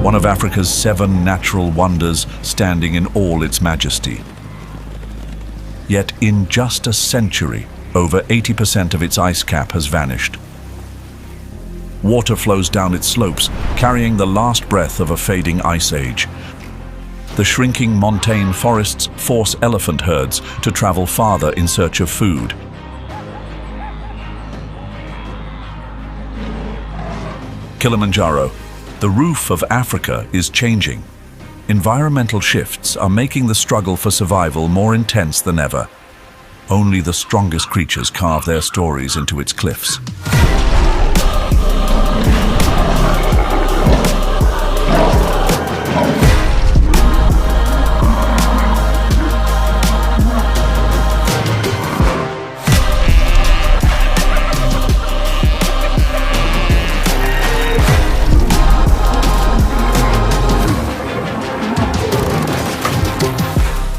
one of Africa's 7 natural wonders standing in all its majesty. Yet in just a century, over 80% of its ice cap has vanished. Water flows down its slopes, carrying the last breath of a fading ice age. The shrinking montane forests force elephant herds to travel farther in search of food. Kilimanjaro, the roof of Africa, is changing. Environmental shifts are making the struggle for survival more intense than ever. Only the strongest creatures carve their stories into its cliffs.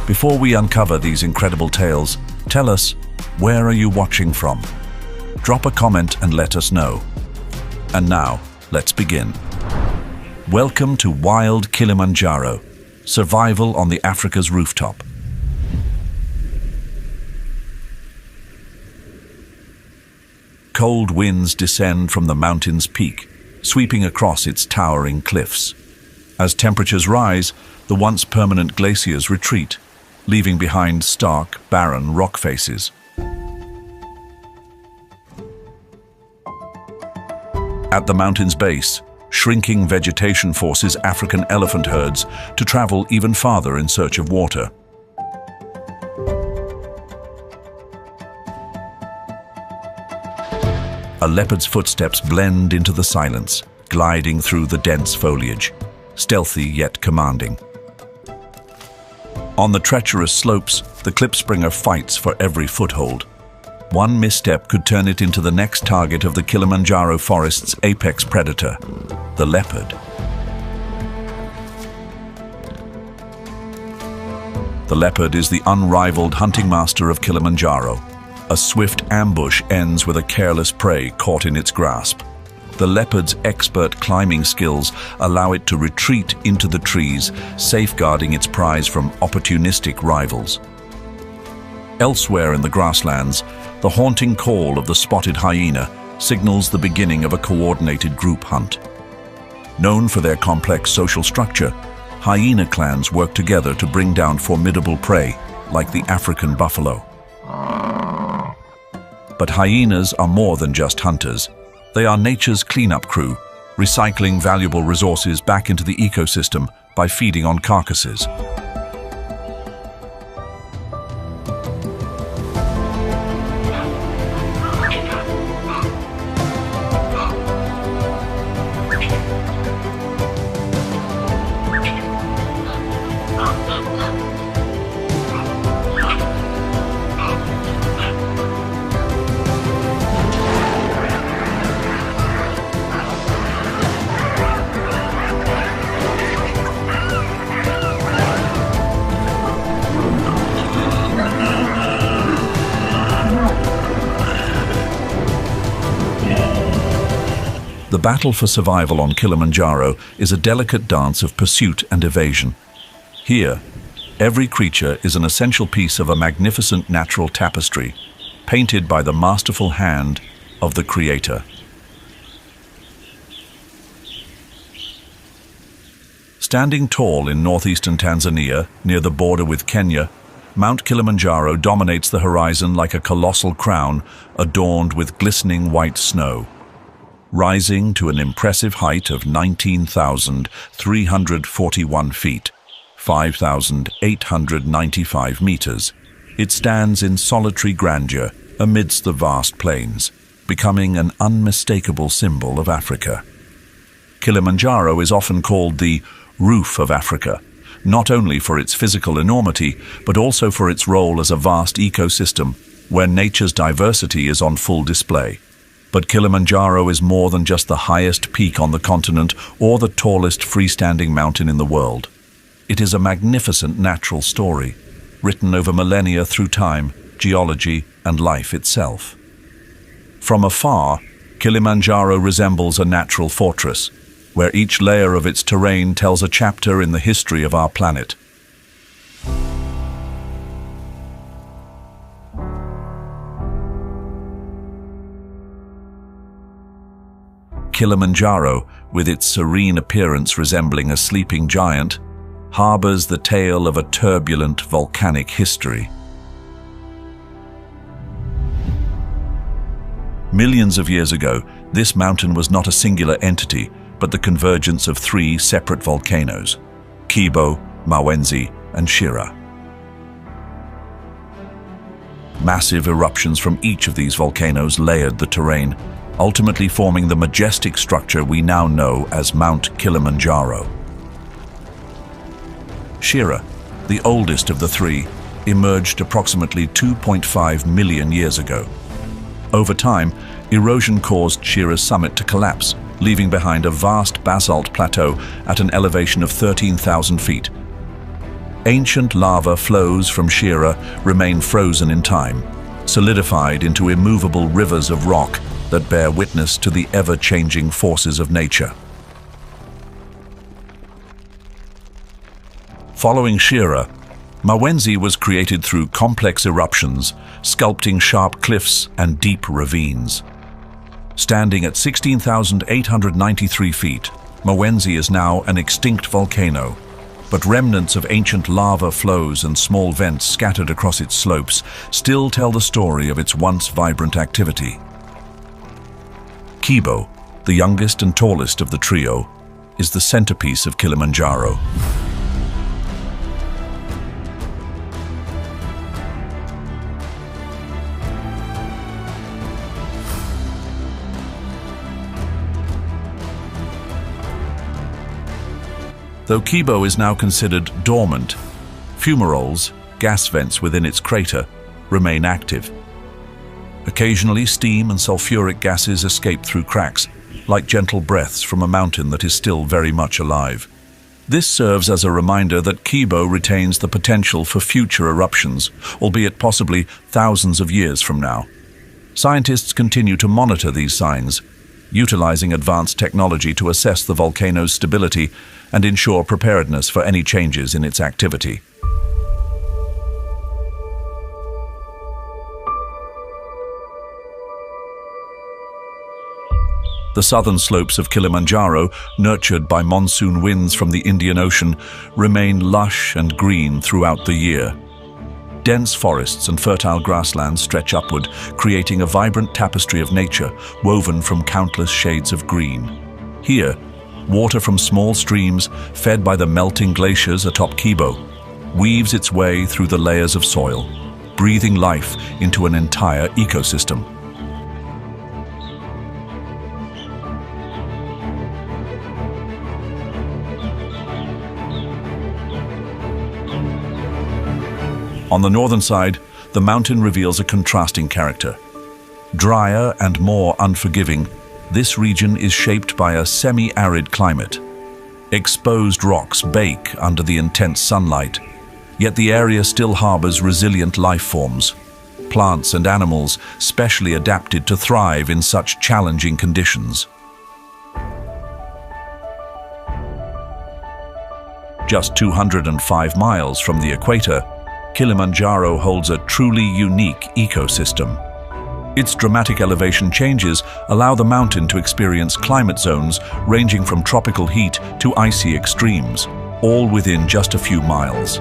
Before we uncover these incredible tales, tell us, where are you watching from? Drop a comment and let us know. And now, let's begin. Welcome to Wild Kilimanjaro, survival on the Africa's rooftop. Cold winds descend from the mountain's peak, sweeping across its towering cliffs. As temperatures rise, the once permanent glaciers retreat, leaving behind stark, barren rock faces. At the mountain's base, shrinking vegetation forces African elephant herds to travel even farther in search of water. A leopard's footsteps blend into the silence, gliding through the dense foliage, stealthy yet commanding. On the treacherous slopes, the klipspringer fights for every foothold. One misstep could turn it into the next target of the Kilimanjaro forest's apex predator, the leopard. The leopard is the unrivaled hunting master of Kilimanjaro. A swift ambush ends with a careless prey caught in its grasp. The leopard's expert climbing skills allow it to retreat into the trees, safeguarding its prize from opportunistic rivals. Elsewhere in the grasslands, the haunting call of the spotted hyena signals the beginning of a coordinated group hunt. Known for their complex social structure, hyena clans work together to bring down formidable prey, like the African buffalo. But hyenas are more than just hunters. They are nature's cleanup crew, recycling valuable resources back into the ecosystem by feeding on carcasses. The battle for survival on Kilimanjaro is a delicate dance of pursuit and evasion. Here, every creature is an essential piece of a magnificent natural tapestry, painted by the masterful hand of the Creator. Standing tall in northeastern Tanzania, near the border with Kenya, Mount Kilimanjaro dominates the horizon like a colossal crown adorned with glistening white snow. Rising to an impressive height of 19,341 feet, 5,895 meters, it stands in solitary grandeur amidst the vast plains, becoming an unmistakable symbol of Africa. Kilimanjaro is often called the roof of Africa, not only for its physical enormity, but also for its role as a vast ecosystem where nature's diversity is on full display. But Kilimanjaro is more than just the highest peak on the continent or the tallest freestanding mountain in the world. It is a magnificent natural story, written over millennia through time, geology, and life itself. From afar, Kilimanjaro resembles a natural fortress, where each layer of its terrain tells a chapter in the history of our planet. Kilimanjaro, with its serene appearance resembling a sleeping giant, harbors the tale of a turbulent volcanic history. Millions of years ago, this mountain was not a singular entity, but the convergence of three separate volcanoes: Kibo, Mawenzi, and Shira. Massive eruptions from each of these volcanoes layered the terrain, ultimately forming the majestic structure we now know as Mount Kilimanjaro. Shira, the oldest of the three, emerged approximately 2.5 million years ago. Over time, erosion caused Shira's summit to collapse, leaving behind a vast basalt plateau at an elevation of 13,000 feet. Ancient lava flows from Shira remain frozen in time, solidified into immovable rivers of rock that bear witness to the ever-changing forces of nature. Following Shira, Mawenzi was created through complex eruptions, sculpting sharp cliffs and deep ravines. Standing at 16,893 feet, Mawenzi is now an extinct volcano, but remnants of ancient lava flows and small vents scattered across its slopes still tell the story of its once vibrant activity. Kibo, the youngest and tallest of the trio, is the centerpiece of Kilimanjaro. Though Kibo is now considered dormant, fumaroles, gas vents within its crater, remain active. Occasionally, steam and sulfuric gases escape through cracks, like gentle breaths from a mountain that is still very much alive. This serves as a reminder that Kibo retains the potential for future eruptions, albeit possibly thousands of years from now. Scientists continue to monitor these signs, utilizing advanced technology to assess the volcano's stability and ensure preparedness for any changes in its activity. The southern slopes of Kilimanjaro, nurtured by monsoon winds from the Indian Ocean, remain lush and green throughout the year. Dense forests and fertile grasslands stretch upward, creating a vibrant tapestry of nature woven from countless shades of green. Here, water from small streams, fed by the melting glaciers atop Kibo, weaves its way through the layers of soil, breathing life into an entire ecosystem. On the northern side, the mountain reveals a contrasting character. Drier and more unforgiving, this region is shaped by a semi-arid climate. Exposed rocks bake under the intense sunlight, yet the area still harbors resilient life forms, plants and animals specially adapted to thrive in such challenging conditions. Just 205 miles from the equator, Kilimanjaro holds a truly unique ecosystem. Its dramatic elevation changes allow the mountain to experience climate zones ranging from tropical heat to icy extremes, all within just a few miles.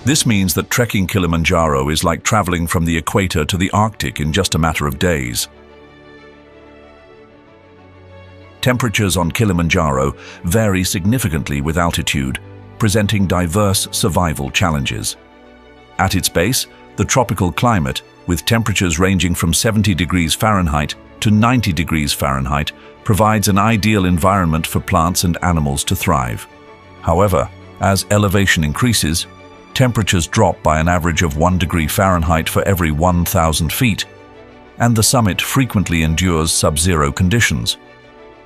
This means that trekking Kilimanjaro is like traveling from the equator to the Arctic in just a matter of days. Temperatures on Kilimanjaro vary significantly with altitude, presenting diverse survival challenges. At its base, the tropical climate, with temperatures ranging from 70 degrees Fahrenheit to 90 degrees Fahrenheit, provides an ideal environment for plants and animals to thrive. However, as elevation increases, temperatures drop by an average of 1 degree Fahrenheit for every 1,000 feet, and the summit frequently endures sub-zero conditions.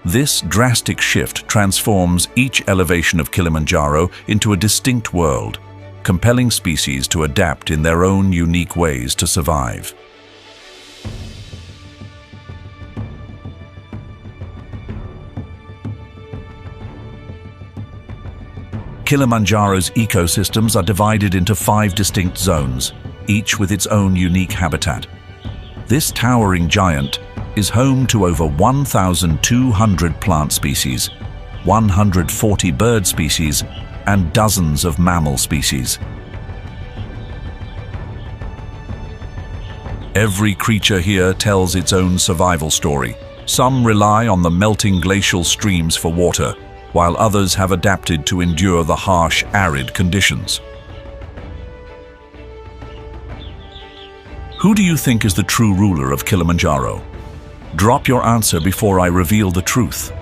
This drastic shift transforms each elevation of Kilimanjaro into a distinct world, compelling species to adapt in their own unique ways to survive. Kilimanjaro's ecosystems are divided into 5 distinct zones, each with its own unique habitat. This towering giant is home to over 1,200 plant species, 140 bird species, and dozens of mammal species. Every creature here tells its own survival story. Some rely on the melting glacial streams for water, while others have adapted to endure the harsh, arid conditions. Who do you think is the true ruler of Kilimanjaro? Drop your answer before I reveal the truth.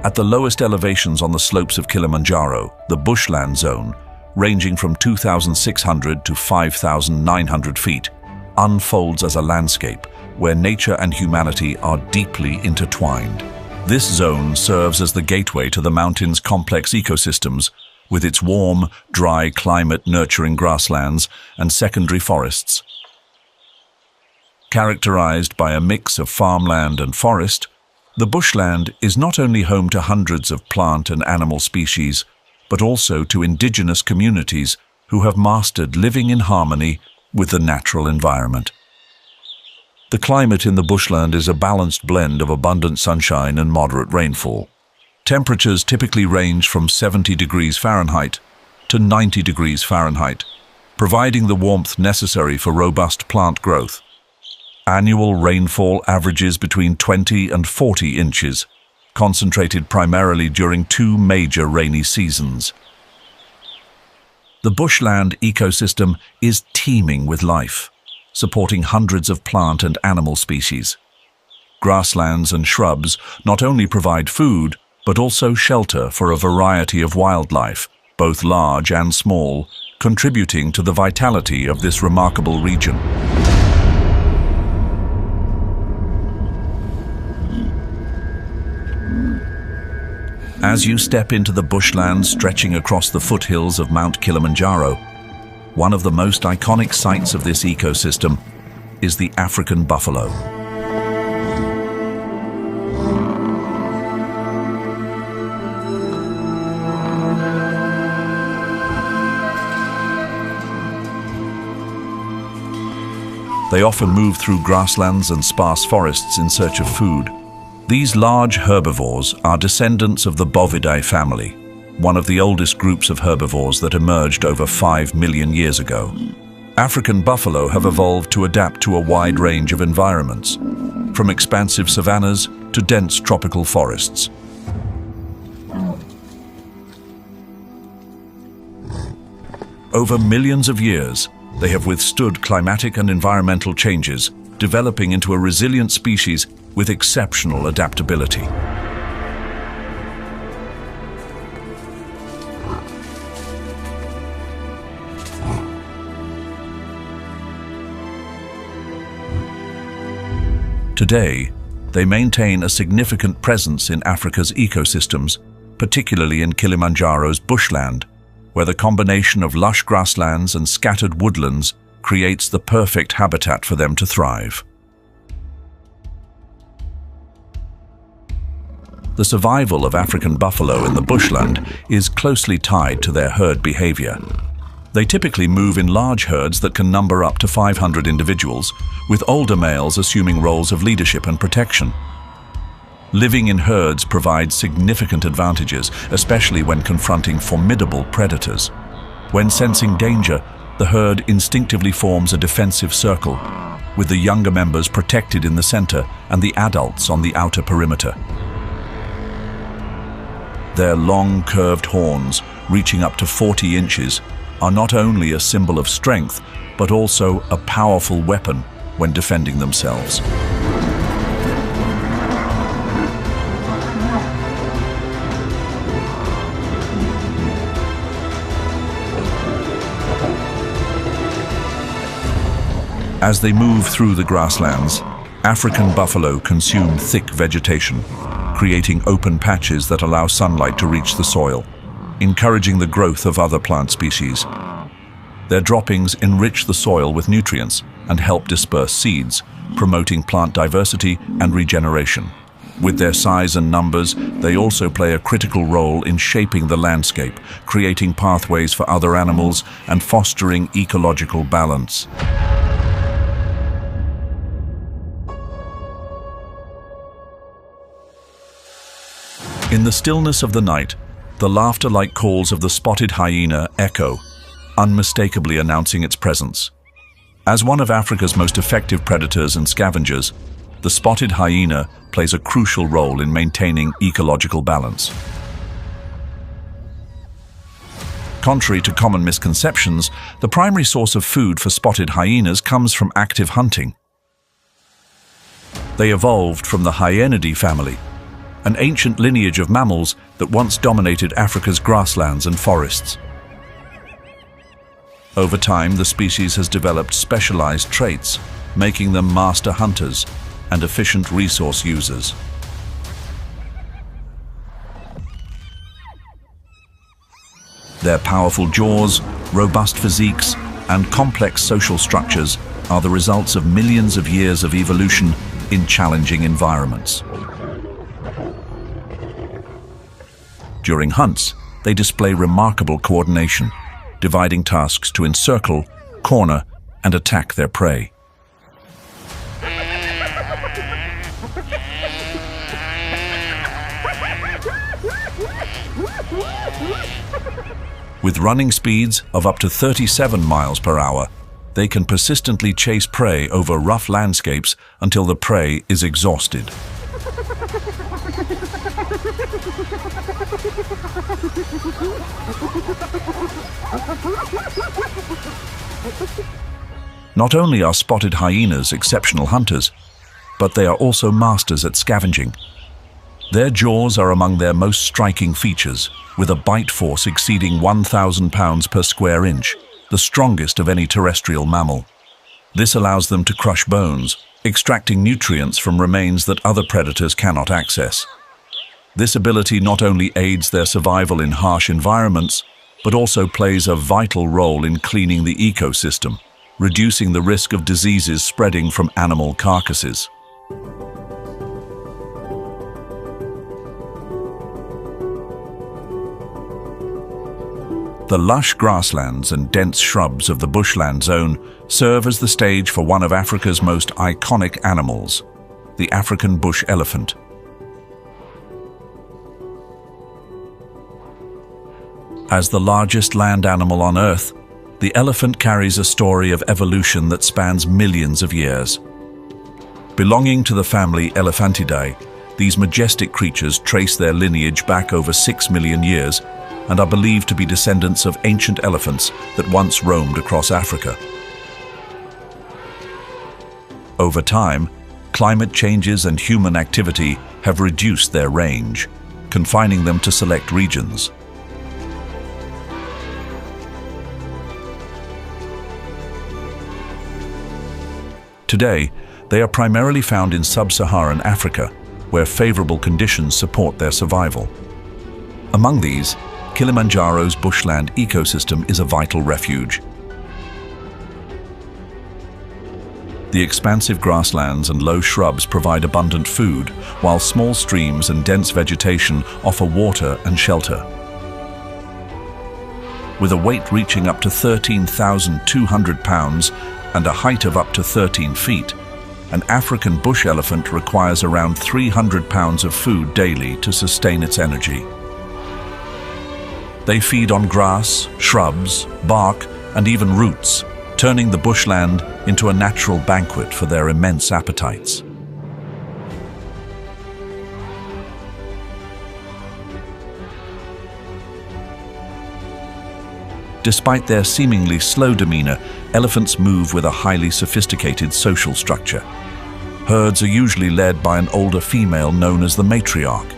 At the lowest elevations on the slopes of Kilimanjaro, the bushland zone, ranging from 2,600 to 5,900 feet, unfolds as a landscape where nature and humanity are deeply intertwined. This zone serves as the gateway to the mountain's complex ecosystems, with its warm, dry climate nurturing grasslands and secondary forests. Characterized by a mix of farmland and forest, the bushland is not only home to hundreds of plant and animal species, but also to indigenous communities who have mastered living in harmony with the natural environment. The climate in the bushland is a balanced blend of abundant sunshine and moderate rainfall. Temperatures typically range from 70 degrees Fahrenheit to 90 degrees Fahrenheit, providing the warmth necessary for robust plant growth. Annual rainfall averages between 20 and 40 inches, concentrated primarily during 2 major rainy seasons. The bushland ecosystem is teeming with life, supporting hundreds of plant and animal species. Grasslands and shrubs not only provide food, but also shelter for a variety of wildlife, both large and small, contributing to the vitality of this remarkable region. As you step into the bushland stretching across the foothills of Mount Kilimanjaro, one of the most iconic sights of this ecosystem is the African buffalo. They often move through grasslands and sparse forests in search of food. These large herbivores are descendants of the Bovidae family, one of the oldest groups of herbivores that emerged over 5 million years ago. African buffalo have evolved to adapt to a wide range of environments, from expansive savannas to dense tropical forests. Over millions of years, they have withstood climatic and environmental changes, developing into a resilient species with exceptional adaptability. Today, they maintain a significant presence in Africa's ecosystems, particularly in Kilimanjaro's bushland, where the combination of lush grasslands and scattered woodlands creates the perfect habitat for them to thrive. The survival of African buffalo in the bushland is closely tied to their herd behavior. They typically move in large herds that can number up to 500 individuals, with older males assuming roles of leadership and protection. Living in herds provides significant advantages, especially when confronting formidable predators. When sensing danger, the herd instinctively forms a defensive circle, with the younger members protected in the center and the adults on the outer perimeter. Their long, curved horns, reaching up to 40 inches, are not only a symbol of strength, but also a powerful weapon when defending themselves. As they move through the grasslands, African buffalo consume thick vegetation, creating open patches that allow sunlight to reach the soil, encouraging the growth of other plant species. Their droppings enrich the soil with nutrients and help disperse seeds, promoting plant diversity and regeneration. With their size and numbers, they also play a critical role in shaping the landscape, creating pathways for other animals and fostering ecological balance. In the stillness of the night, the laughter-like calls of the spotted hyena echo, unmistakably announcing its presence. As one of Africa's most effective predators and scavengers, the spotted hyena plays a crucial role in maintaining ecological balance. Contrary to common misconceptions, the primary source of food for spotted hyenas comes from active hunting. They evolved from the Hyenidae family, an ancient lineage of mammals that once dominated Africa's grasslands and forests. Over time, the species has developed specialized traits, making them master hunters and efficient resource users. Their powerful jaws, robust physiques, and complex social structures are the results of millions of years of evolution in challenging environments. During hunts, they display remarkable coordination, dividing tasks to encircle, corner, and attack their prey. With running speeds of up to 37 miles per hour, they can persistently chase prey over rough landscapes until the prey is exhausted. Not only are spotted hyenas exceptional hunters, but they are also masters at scavenging. Their jaws are among their most striking features, with a bite force exceeding 1,000 pounds per square inch, the strongest of any terrestrial mammal. This allows them to crush bones, extracting nutrients from remains that other predators cannot access. This ability not only aids their survival in harsh environments, but also plays a vital role in cleaning the ecosystem, reducing the risk of diseases spreading from animal carcasses. The lush grasslands and dense shrubs of the bushland zone serve as the stage for one of Africa's most iconic animals, the African bush elephant. As the largest land animal on Earth, the elephant carries a story of evolution that spans millions of years. Belonging to the family Elephantidae, these majestic creatures trace their lineage back over 6 million years and are believed to be descendants of ancient elephants that once roamed across Africa. Over time, climate changes and human activity have reduced their range, confining them to select regions. Today, they are primarily found in sub-Saharan Africa, where favorable conditions support their survival. Among these, Kilimanjaro's bushland ecosystem is a vital refuge. The expansive grasslands and low shrubs provide abundant food, while small streams and dense vegetation offer water and shelter. With a weight reaching up to 13,200 pounds and a height of up to 13 feet, an African bush elephant requires around 300 pounds of food daily to sustain its energy. They feed on grass, shrubs, bark, and even roots, turning the bushland into a natural banquet for their immense appetites. Despite their seemingly slow demeanor, elephants move with a highly sophisticated social structure. Herds are usually led by an older female known as the matriarch.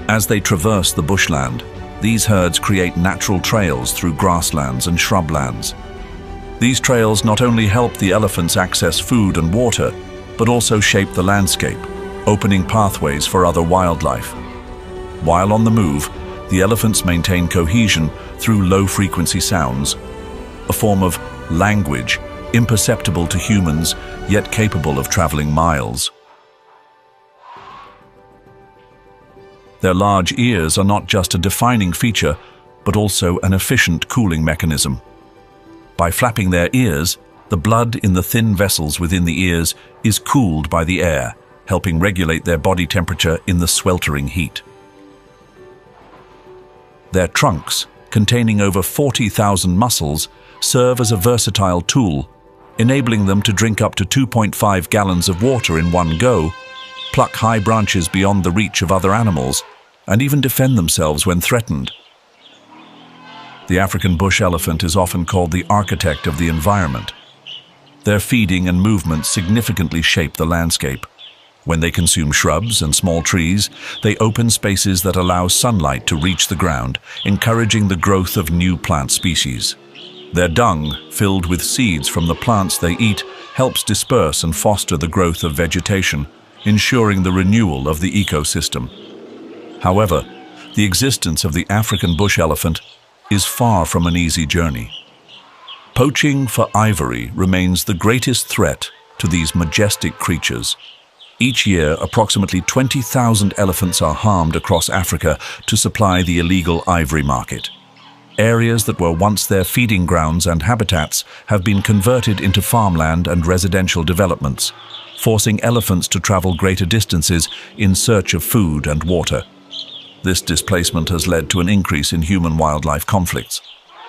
As they traverse the bushland, these herds create natural trails through grasslands and shrublands. These trails not only help the elephants access food and water, but also shape the landscape, opening pathways for other wildlife. While on the move, the elephants maintain cohesion through low-frequency sounds, a form of language, imperceptible to humans, yet capable of traveling miles. Their large ears are not just a defining feature, but also an efficient cooling mechanism. By flapping their ears, the blood in the thin vessels within the ears is cooled by the air, helping regulate their body temperature in the sweltering heat. Their trunks, containing over 40,000 muscles, serve as a versatile tool, enabling them to drink up to 2.5 gallons of water in one go, pluck high branches beyond the reach of other animals, and even defend themselves when threatened. The African bush elephant is often called the architect of the environment. Their feeding and movements significantly shape the landscape. When they consume shrubs and small trees, they open spaces that allow sunlight to reach the ground, encouraging the growth of new plant species. Their dung, filled with seeds from the plants they eat, helps disperse and foster the growth of vegetation, ensuring the renewal of the ecosystem. However, the existence of the African bush elephant is far from an easy journey. Poaching for ivory remains the greatest threat to these majestic creatures. Each year, approximately 20,000 elephants are harmed across Africa to supply the illegal ivory market. Areas that were once their feeding grounds and habitats have been converted into farmland and residential developments, forcing elephants to travel greater distances in search of food and water. This displacement has led to an increase in human-wildlife conflicts,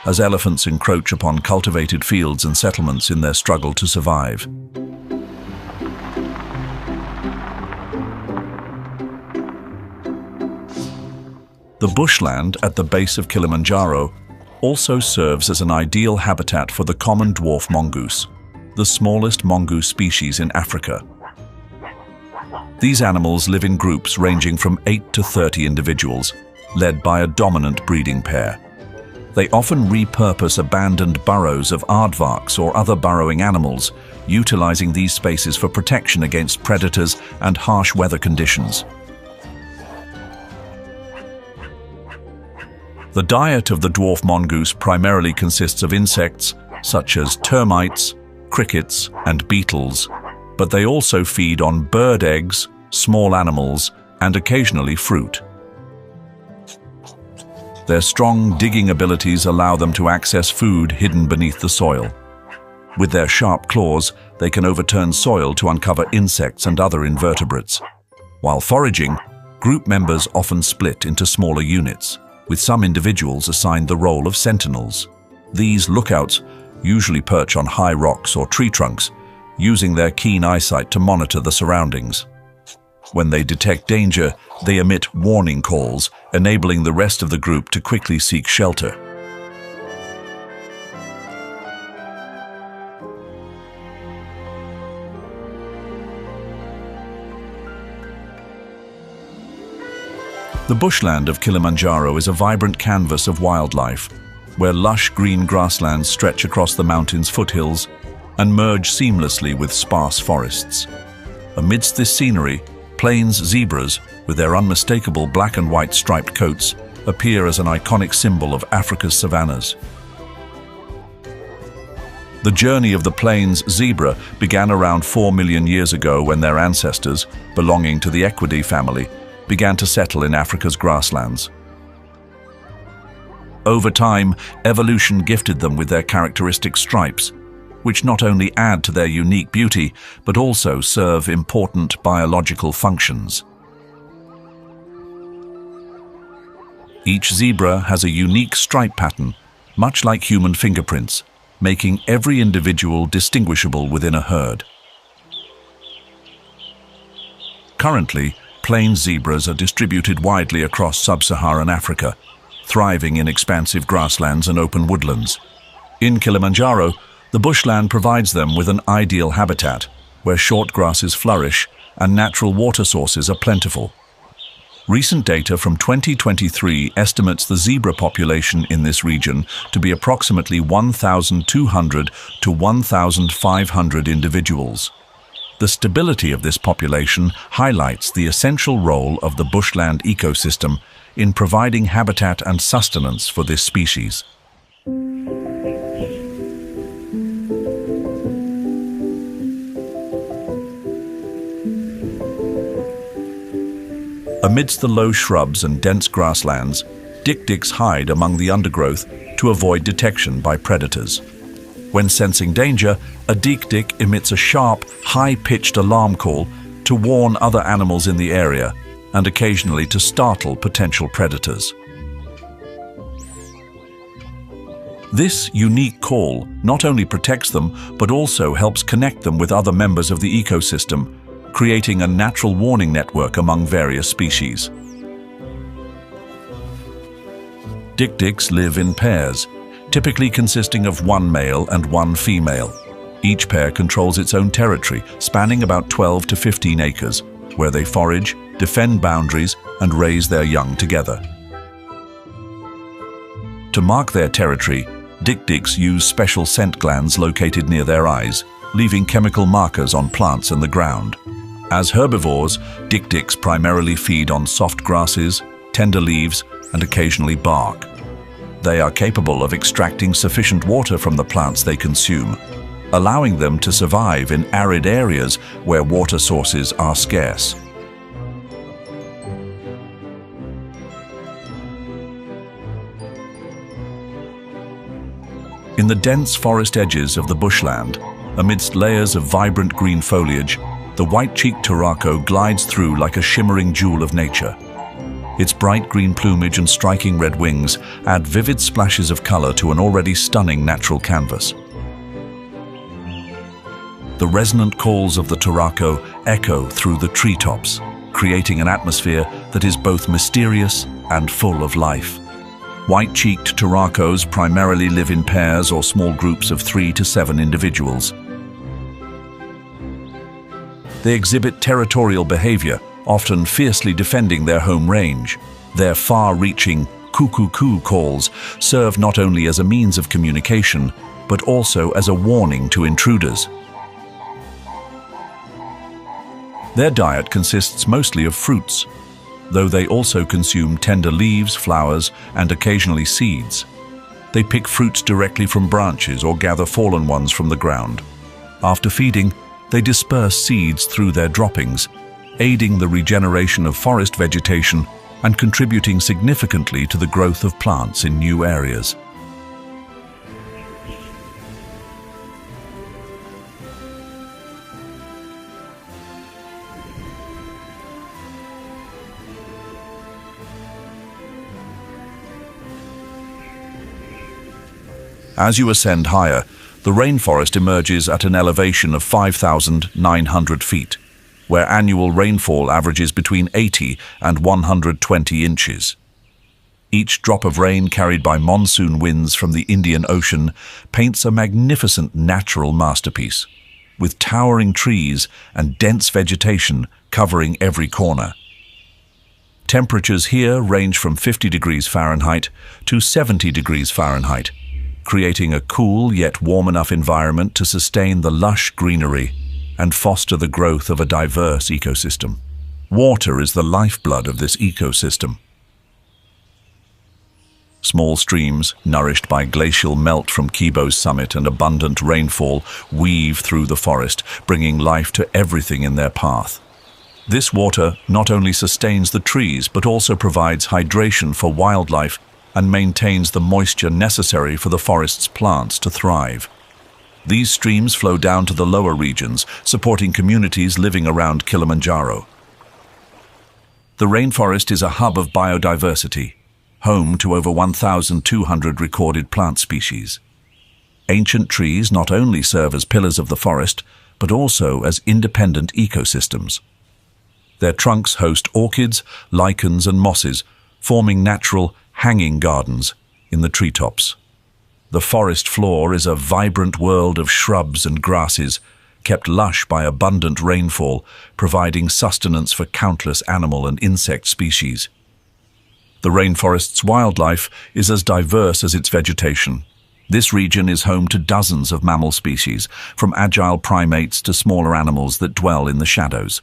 as elephants encroach upon cultivated fields and settlements in their struggle to survive. The bushland at the base of Kilimanjaro also serves as an ideal habitat for the common dwarf mongoose, the smallest mongoose species in Africa. These animals live in groups ranging from 8 to 30 individuals, led by a dominant breeding pair. They often repurpose abandoned burrows of aardvarks or other burrowing animals, utilizing these spaces for protection against predators and harsh weather conditions. The diet of the dwarf mongoose primarily consists of insects such as termites, crickets, and beetles, but they also feed on bird eggs, small animals, and occasionally fruit. Their strong digging abilities allow them to access food hidden beneath the soil. With their sharp claws, they can overturn soil to uncover insects and other invertebrates. While foraging, group members often split into smaller units, with some individuals assigned the role of sentinels. These lookouts usually perch on high rocks or tree trunks, using their keen eyesight to monitor the surroundings. When they detect danger, they emit warning calls, enabling the rest of the group to quickly seek shelter. The bushland of Kilimanjaro is a vibrant canvas of wildlife, where lush green grasslands stretch across the mountain's foothills and merge seamlessly with sparse forests. Amidst this scenery, plains zebras, with their unmistakable black and white striped coats, appear as an iconic symbol of Africa's savannas. The journey of the plains zebra began around 4 million years ago when their ancestors, belonging to the Equidae family, began to settle in Africa's grasslands. Over time, evolution gifted them with their characteristic stripes, which not only add to their unique beauty, but also serve important biological functions. Each zebra has a unique stripe pattern, much like human fingerprints, making every individual distinguishable within a herd. Currently, plains zebras are distributed widely across sub-Saharan Africa, thriving in expansive grasslands and open woodlands. In Kilimanjaro, the bushland provides them with an ideal habitat, where short grasses flourish and natural water sources are plentiful. Recent data from 2023 estimates the zebra population in this region to be approximately 1,200 to 1,500 individuals. The stability of this population highlights the essential role of the bushland ecosystem in providing habitat and sustenance for this species. Amidst the low shrubs and dense grasslands, dik-diks hide among the undergrowth to avoid detection by predators. When sensing danger, a dik-dik emits a sharp, high-pitched alarm call to warn other animals in the area and occasionally to startle potential predators. This unique call not only protects them, but also helps connect them with other members of the ecosystem, creating a natural warning network among various species. Dik-diks live in pairs, typically consisting of one male and one female. Each pair controls its own territory, spanning about 12 to 15 acres, where they forage, defend boundaries, and raise their young together. To mark their territory, dik-diks use special scent glands located near their eyes, leaving chemical markers on plants and the ground. As herbivores, dik-diks primarily feed on soft grasses, tender leaves, and occasionally bark. They are capable of extracting sufficient water from the plants they consume, allowing them to survive in arid areas where water sources are scarce. In the dense forest edges of the bushland, amidst layers of vibrant green foliage, the white-cheeked turaco glides through like a shimmering jewel of nature. Its bright green plumage and striking red wings add vivid splashes of color to an already stunning natural canvas. The resonant calls of the turaco echo through the treetops, creating an atmosphere that is both mysterious and full of life. White-cheeked turacos primarily live in pairs or small groups of 3 to 7 individuals. They exhibit territorial behavior, often fiercely defending their home range. Their far-reaching coo-coo-coo calls serve not only as a means of communication, but also as a warning to intruders. Their diet consists mostly of fruits, though they also consume tender leaves, flowers, and occasionally seeds. They pick fruits directly from branches or gather fallen ones from the ground. After feeding, they disperse seeds through their droppings, aiding the regeneration of forest vegetation and contributing significantly to the growth of plants in new areas. As you ascend higher, the rainforest emerges at an elevation of 5,900 feet, where annual rainfall averages between 80 and 120 inches. Each drop of rain carried by monsoon winds from the Indian Ocean paints a magnificent natural masterpiece, with towering trees and dense vegetation covering every corner. Temperatures here range from 50 degrees Fahrenheit to 70 degrees Fahrenheit, creating a cool yet warm enough environment to sustain the lush greenery and foster the growth of a diverse ecosystem. Water is the lifeblood of this ecosystem. Small streams, nourished by glacial melt from Kibo's summit and abundant rainfall, weave through the forest, bringing life to everything in their path. This water not only sustains the trees, but also provides hydration for wildlife and maintains the moisture necessary for the forest's plants to thrive. These streams flow down to the lower regions, supporting communities living around Kilimanjaro. The rainforest is a hub of biodiversity, home to over 1,200 recorded plant species. Ancient trees not only serve as pillars of the forest, but also as independent ecosystems. Their trunks host orchids, lichens, and mosses, forming natural hanging gardens in the treetops. The forest floor is a vibrant world of shrubs and grasses, kept lush by abundant rainfall, providing sustenance for countless animal and insect species. The rainforest's wildlife is as diverse as its vegetation. This region is home to dozens of mammal species, from agile primates to smaller animals that dwell in the shadows.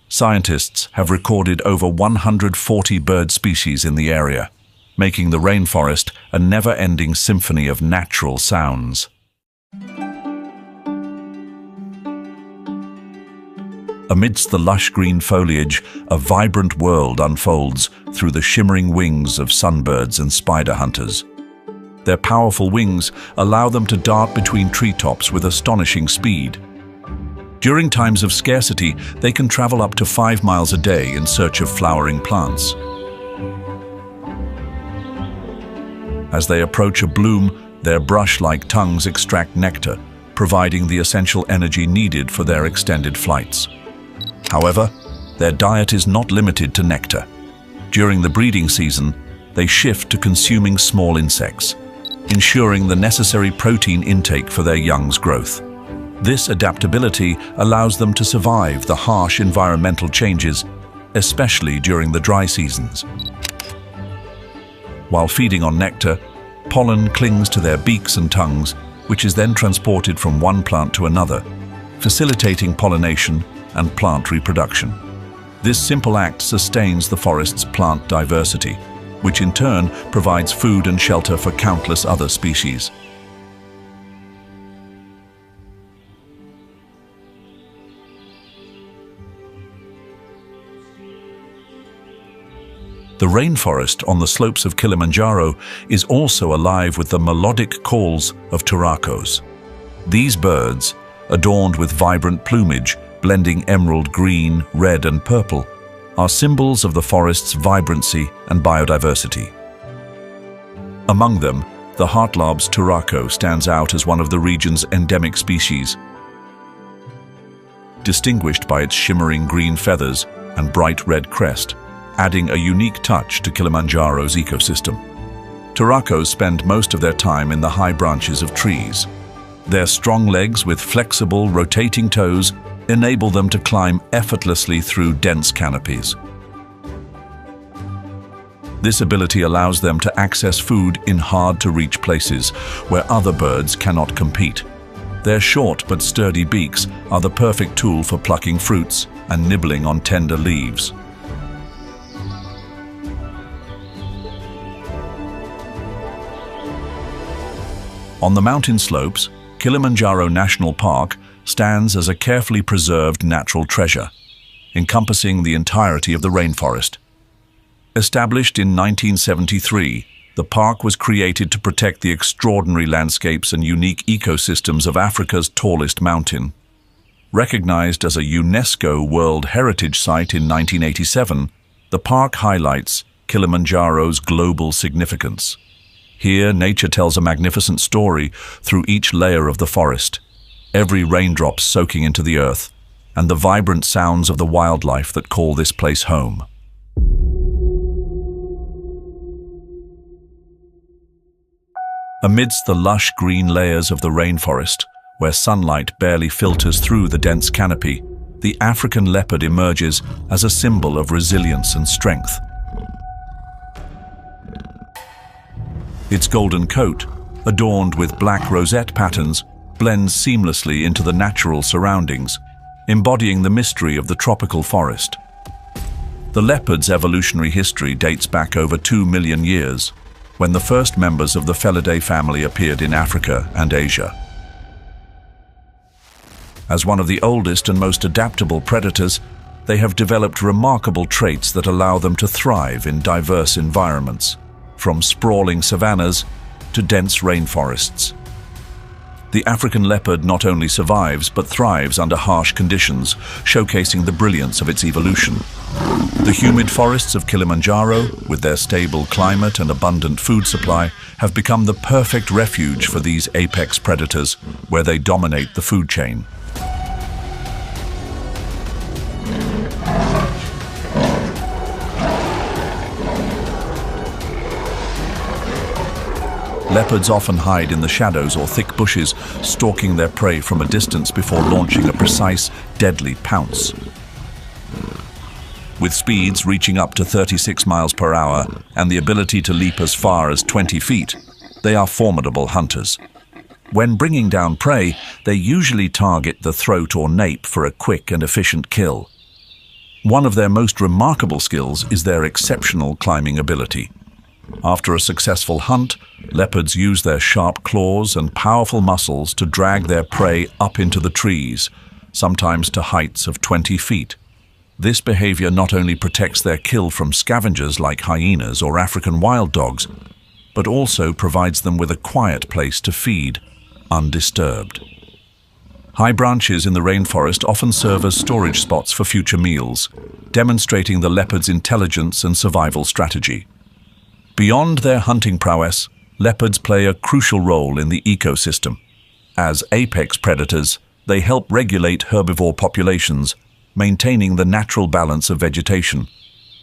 Scientists have recorded over 140 bird species in the area, making the rainforest a never-ending symphony of natural sounds. Amidst the lush green foliage, a vibrant world unfolds through the shimmering wings of sunbirds and spider hunters. Their powerful wings allow them to dart between treetops with astonishing speed. During times of scarcity, they can travel up to 5 miles a day in search of flowering plants. As they approach a bloom, their brush-like tongues extract nectar, providing the essential energy needed for their extended flights. However, their diet is not limited to nectar. During the breeding season, they shift to consuming small insects, ensuring the necessary protein intake for their young's growth. This adaptability allows them to survive the harsh environmental changes, especially during the dry seasons. While feeding on nectar, pollen clings to their beaks and tongues, which is then transported from one plant to another, facilitating pollination and plant reproduction. This simple act sustains the forest's plant diversity, which in turn provides food and shelter for countless other species. The rainforest on the slopes of Kilimanjaro is also alive with the melodic calls of turacos. These birds, adorned with vibrant plumage, blending emerald green, red and purple, are symbols of the forest's vibrancy and biodiversity. Among them, the Hartlob's turaco stands out as one of the region's endemic species. Distinguished by its shimmering green feathers and bright red crest, adding a unique touch to Kilimanjaro's ecosystem. Turacos spend most of their time in the high branches of trees. Their strong legs with flexible, rotating toes enable them to climb effortlessly through dense canopies. This ability allows them to access food in hard-to-reach places where other birds cannot compete. Their short but sturdy beaks are the perfect tool for plucking fruits and nibbling on tender leaves. On the mountain slopes, Kilimanjaro National Park stands as a carefully preserved natural treasure, encompassing the entirety of the rainforest. Established in 1973, the park was created to protect the extraordinary landscapes and unique ecosystems of Africa's tallest mountain. Recognized as a UNESCO World Heritage Site in 1987, the park highlights Kilimanjaro's global significance. Here, nature tells a magnificent story through each layer of the forest, every raindrop soaking into the earth, and the vibrant sounds of the wildlife that call this place home. Amidst the lush green layers of the rainforest, where sunlight barely filters through the dense canopy, the African leopard emerges as a symbol of resilience and strength. Its golden coat, adorned with black rosette patterns, blends seamlessly into the natural surroundings, embodying the mystery of the tropical forest. The leopard's evolutionary history dates back over 2 million years, when the first members of the Felidae family appeared in Africa and Asia. As one of the oldest and most adaptable predators, they have developed remarkable traits that allow them to thrive in diverse environments, from sprawling savannas to dense rainforests. The African leopard not only survives but thrives under harsh conditions, showcasing the brilliance of its evolution. The humid forests of Kilimanjaro, with their stable climate and abundant food supply, have become the perfect refuge for these apex predators, where they dominate the food chain. Leopards often hide in the shadows or thick bushes, stalking their prey from a distance before launching a precise, deadly pounce. With speeds reaching up to 36 miles per hour and the ability to leap as far as 20 feet, they are formidable hunters. When bringing down prey, they usually target the throat or nape for a quick and efficient kill. One of their most remarkable skills is their exceptional climbing ability. After a successful hunt, leopards use their sharp claws and powerful muscles to drag their prey up into the trees, sometimes to heights of 20 feet. This behavior not only protects their kill from scavengers like hyenas or African wild dogs, but also provides them with a quiet place to feed, undisturbed. High branches in the rainforest often serve as storage spots for future meals, demonstrating the leopard's intelligence and survival strategy. Beyond their hunting prowess, leopards play a crucial role in the ecosystem. As apex predators, they help regulate herbivore populations, maintaining the natural balance of vegetation.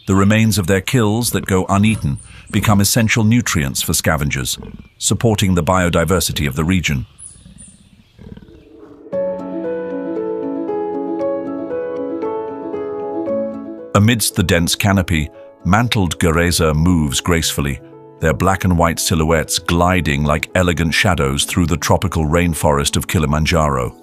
The remains of their kills that go uneaten become essential nutrients for scavengers, supporting the biodiversity of the region. Amidst the dense canopy, mantled Guereza moves gracefully, their black and white silhouettes gliding like elegant shadows through the tropical rainforest of Kilimanjaro.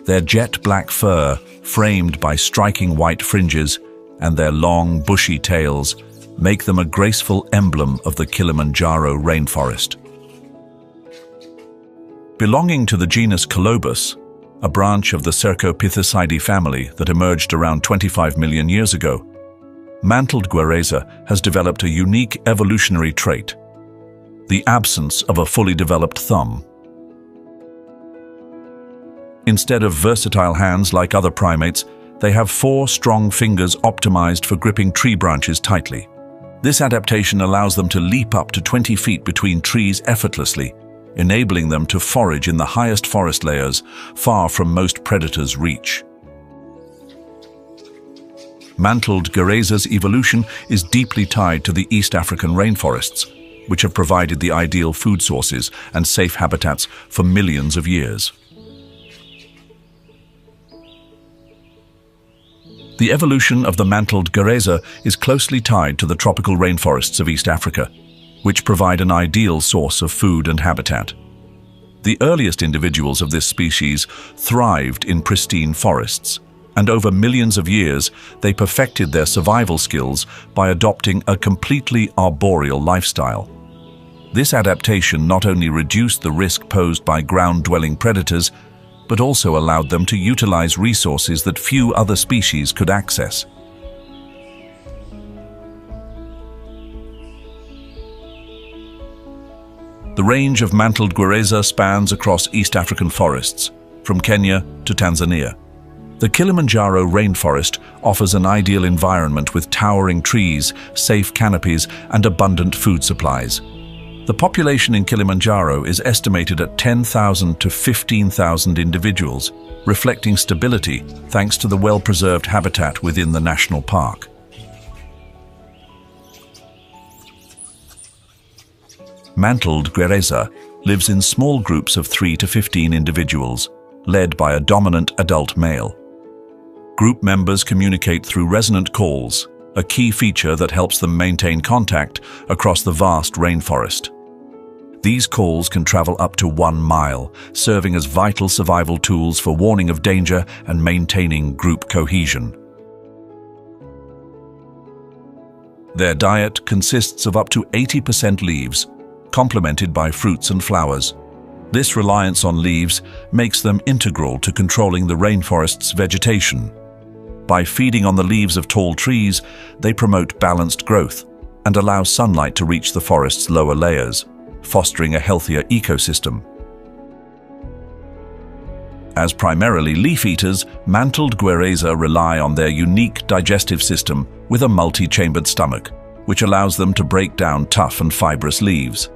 Their jet black fur, framed by striking white fringes, and their long, bushy tails make them a graceful emblem of the Kilimanjaro rainforest. Belonging to the genus Colobus, a branch of the Cercopithecidae family that emerged around 25 million years ago, mantled Guereza has developed a unique evolutionary trait: the absence of a fully developed thumb. Instead of versatile hands like other primates, they have 4 strong fingers optimized for gripping tree branches tightly. This adaptation allows them to leap up to 20 feet between trees effortlessly, enabling them to forage in the highest forest layers, far from most predators' reach. Mantled Guereza's evolution is deeply tied to the East African rainforests, which have provided the ideal food sources and safe habitats for millions of years. The evolution of the mantled Guereza is closely tied to the tropical rainforests of East Africa, which provide an ideal source of food and habitat. The earliest individuals of this species thrived in pristine forests, and over millions of years they perfected their survival skills by adopting a completely arboreal lifestyle. This adaptation not only reduced the risk posed by ground-dwelling predators, but also allowed them to utilize resources that few other species could access. The range of mantled Guereza spans across East African forests, from Kenya to Tanzania. The Kilimanjaro rainforest offers an ideal environment with towering trees, safe canopies, and abundant food supplies. The population in Kilimanjaro is estimated at 10,000 to 15,000 individuals, reflecting stability thanks to the well-preserved habitat within the national park. Mantled Guereza lives in small groups of 3 to 15 individuals, led by a dominant adult male. Group members communicate through resonant calls, a key feature that helps them maintain contact across the vast rainforest. These calls can travel up to 1 mile, serving as vital survival tools for warning of danger and maintaining group cohesion. Their diet consists of up to 80% leaves, complemented by fruits and flowers. This reliance on leaves makes them integral to controlling the rainforest's vegetation. By feeding on the leaves of tall trees, they promote balanced growth and allow sunlight to reach the forest's lower layers, fostering a healthier ecosystem. As primarily leaf eaters, mantled Guereza rely on their unique digestive system with a multi-chambered stomach, which allows them to break down tough and fibrous leaves.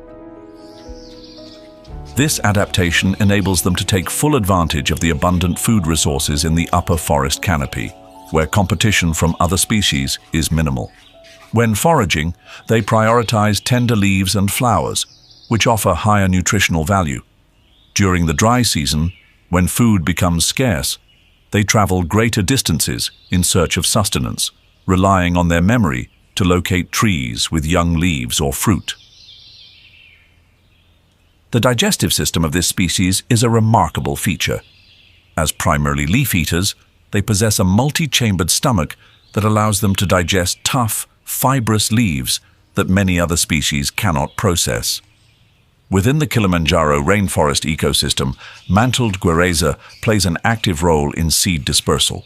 This adaptation enables them to take full advantage of the abundant food resources in the upper forest canopy, where competition from other species is minimal. When foraging, they prioritize tender leaves and flowers, which offer higher nutritional value. During the dry season, when food becomes scarce, they travel greater distances in search of sustenance, relying on their memory to locate trees with young leaves or fruit. The digestive system of this species is a remarkable feature. As primarily leaf eaters, they possess a multi-chambered stomach that allows them to digest tough, fibrous leaves that many other species cannot process. Within the Kilimanjaro rainforest ecosystem, mantled guereza plays an active role in seed dispersal.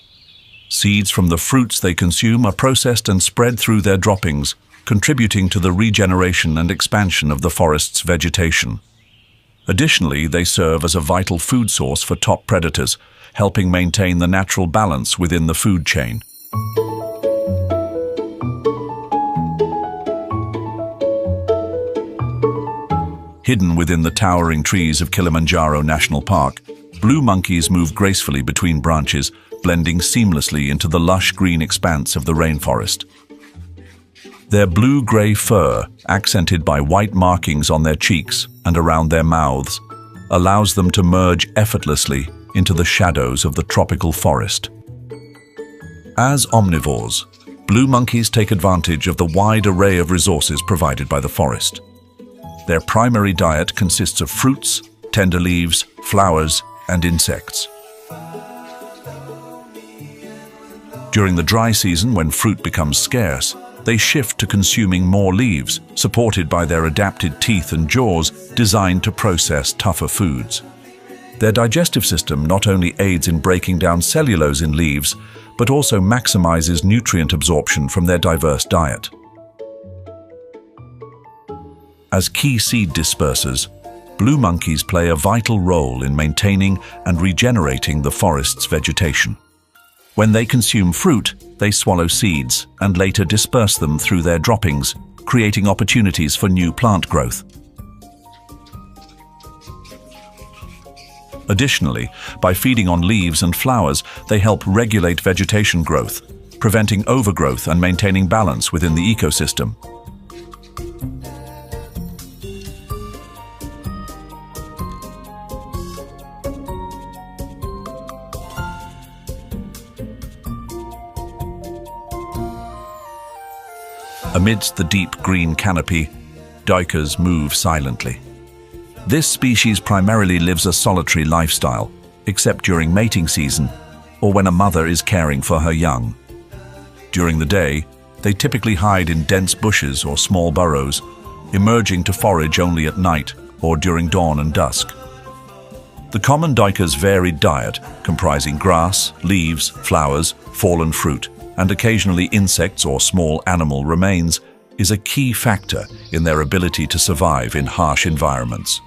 Seeds from the fruits they consume are processed and spread through their droppings, contributing to the regeneration and expansion of the forest's vegetation. Additionally, they serve as a vital food source for top predators, helping maintain the natural balance within the food chain. Hidden within the towering trees of Kilimanjaro National Park, blue monkeys move gracefully between branches, blending seamlessly into the lush green expanse of the rainforest. Their blue-gray fur, accented by white markings on their cheeks and around their mouths, allows them to merge effortlessly into the shadows of the tropical forest. As omnivores, blue monkeys take advantage of the wide array of resources provided by the forest. Their primary diet consists of fruits, tender leaves, flowers, and insects. During the dry season, when fruit becomes scarce, they shift to consuming more leaves, supported by their adapted teeth and jaws designed to process tougher foods. Their digestive system not only aids in breaking down cellulose in leaves, but also maximizes nutrient absorption from their diverse diet. As key seed dispersers, blue monkeys play a vital role in maintaining and regenerating the forest's vegetation. When they consume fruit, they swallow seeds and later disperse them through their droppings, creating opportunities for new plant growth. Additionally, by feeding on leaves and flowers, they help regulate vegetation growth, preventing overgrowth and maintaining balance within the ecosystem. Amidst the deep green canopy, duikers move silently. This species primarily lives a solitary lifestyle, except during mating season or when a mother is caring for her young. During the day, they typically hide in dense bushes or small burrows, emerging to forage only at night or during dawn and dusk. The common duiker's varied diet, comprising grass, leaves, flowers, fallen fruit, and occasionally insects or small animal remains, is a key factor in their ability to survive in harsh environments.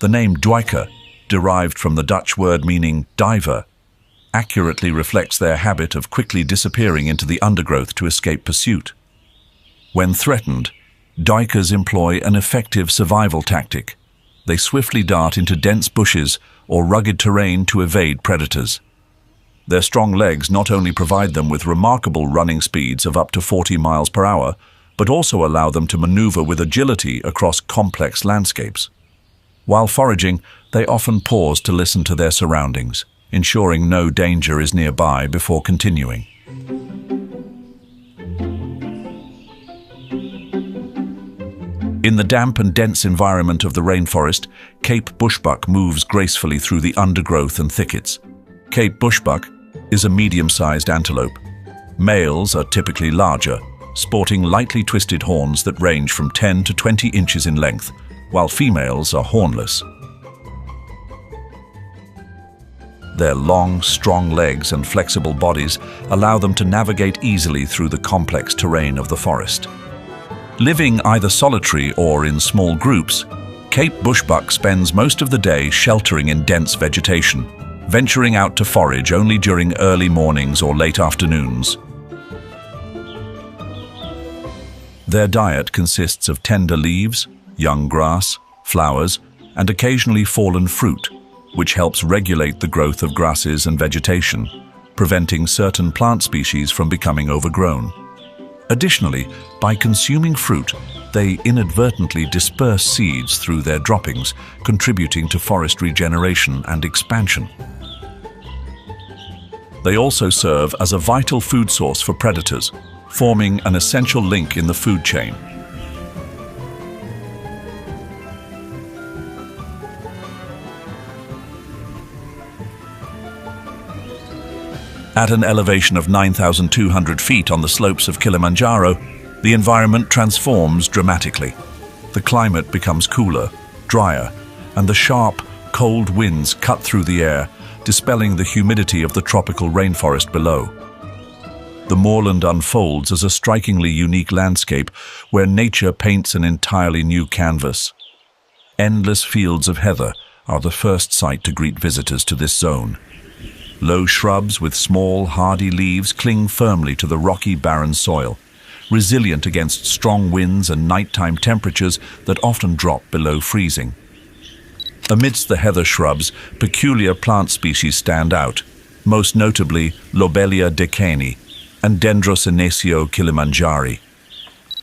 The name duiker, derived from the Dutch word meaning diver, accurately reflects their habit of quickly disappearing into the undergrowth to escape pursuit. When threatened, duikers employ an effective survival tactic. They swiftly dart into dense bushes or rugged terrain to evade predators. Their strong legs not only provide them with remarkable running speeds of up to 40 miles per hour, but also allow them to maneuver with agility across complex landscapes. While foraging, they often pause to listen to their surroundings, ensuring no danger is nearby before continuing. In the damp and dense environment of the rainforest, Cape bushbuck moves gracefully through the undergrowth and thickets. Cape bushbuck is a medium-sized antelope. Males are typically larger, sporting lightly twisted horns that range from 10 to 20 inches in length, while females are hornless. Their long, strong legs and flexible bodies allow them to navigate easily through the complex terrain of the forest. Living either solitary or in small groups, Cape bushbuck spends most of the day sheltering in dense vegetation, venturing out to forage only during early mornings or late afternoons. Their diet consists of tender leaves, young grass, flowers, and occasionally fallen fruit, which helps regulate the growth of grasses and vegetation, preventing certain plant species from becoming overgrown. Additionally, by consuming fruit, they inadvertently disperse seeds through their droppings, contributing to forest regeneration and expansion. They also serve as a vital food source for predators, forming an essential link in the food chain. At an elevation of 9,200 feet on the slopes of Kilimanjaro, The environment transforms dramatically. The climate becomes cooler, drier, and the sharp, cold winds cut through the air, dispelling the humidity of the tropical rainforest below. The moorland unfolds as a strikingly unique landscape where nature paints an entirely new canvas. Endless fields of heather are the first sight to greet visitors to this zone. Low shrubs with small, hardy leaves cling firmly to the rocky, barren soil, resilient against strong winds and nighttime temperatures that often drop below freezing. Amidst the heather shrubs, peculiar plant species stand out, most notably Lobelia decani and Dendrosenecio kilimanjari.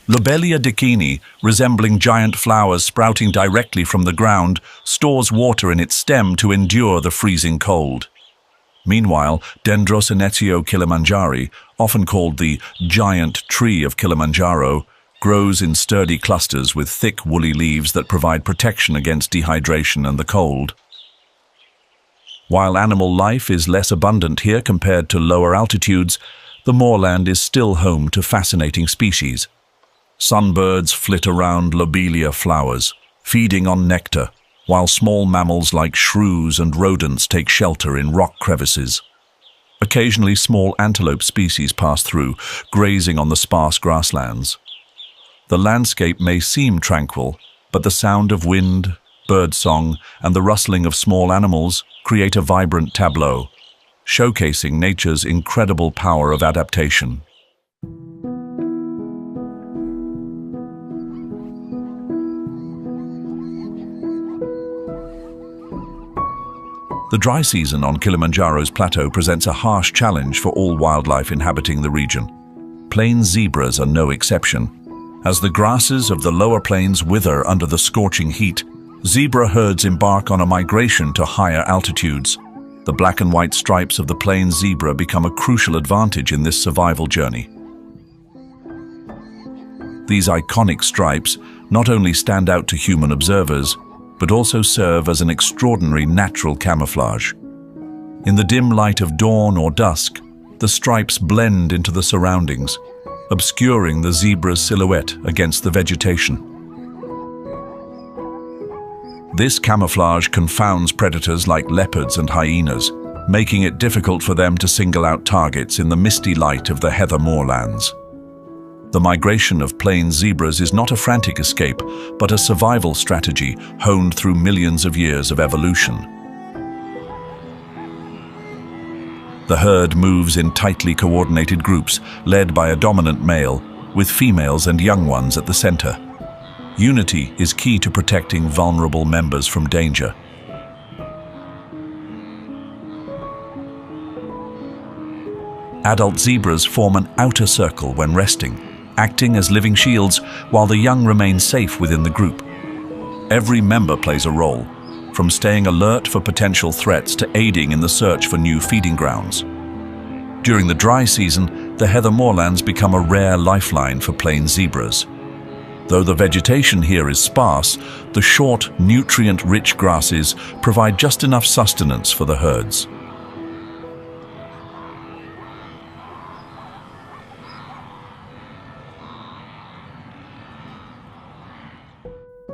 Lobelia decani, resembling giant flowers sprouting directly from the ground, stores water in its stem to endure the freezing cold. Meanwhile, Dendrosenecio kilimanjari, often called the giant tree of Kilimanjaro, grows in sturdy clusters with thick woolly leaves that provide protection against dehydration and the cold. While animal life is less abundant here compared to lower altitudes, the moorland is still home to fascinating species. Sunbirds flit around lobelia flowers, feeding on nectar, while small mammals like shrews and rodents take shelter in rock crevices. Occasionally, small antelope species pass through, grazing on the sparse grasslands. The landscape may seem tranquil, but the sound of wind, birdsong, and the rustling of small animals create a vibrant tableau, showcasing nature's incredible power of adaptation. The dry season on Kilimanjaro's plateau presents a harsh challenge for all wildlife inhabiting the region. Plains zebras are no exception. As the grasses of the lower plains wither under the scorching heat, zebra herds embark on a migration to higher altitudes. The black and white stripes of the plains zebra become a crucial advantage in this survival journey. These iconic stripes not only stand out to human observers, but also serve as an extraordinary natural camouflage. In the dim light of dawn or dusk, the stripes blend into the surroundings, obscuring the zebra's silhouette against the vegetation. This camouflage confounds predators like leopards and hyenas, making it difficult for them to single out targets in the misty light of the heather moorlands. The migration of plains zebras is not a frantic escape, but a survival strategy honed through millions of years of evolution. The herd moves in tightly coordinated groups, led by a dominant male, with females and young ones at the center. Unity is key to protecting vulnerable members from danger. Adult zebras form an outer circle when resting, acting as living shields while the young remain safe within the group. Every member plays a role, from staying alert for potential threats to aiding in the search for new feeding grounds. During the dry season, the heather moorlands become a rare lifeline for plains zebras. Though the vegetation here is sparse, the short, nutrient-rich grasses provide just enough sustenance for the herds.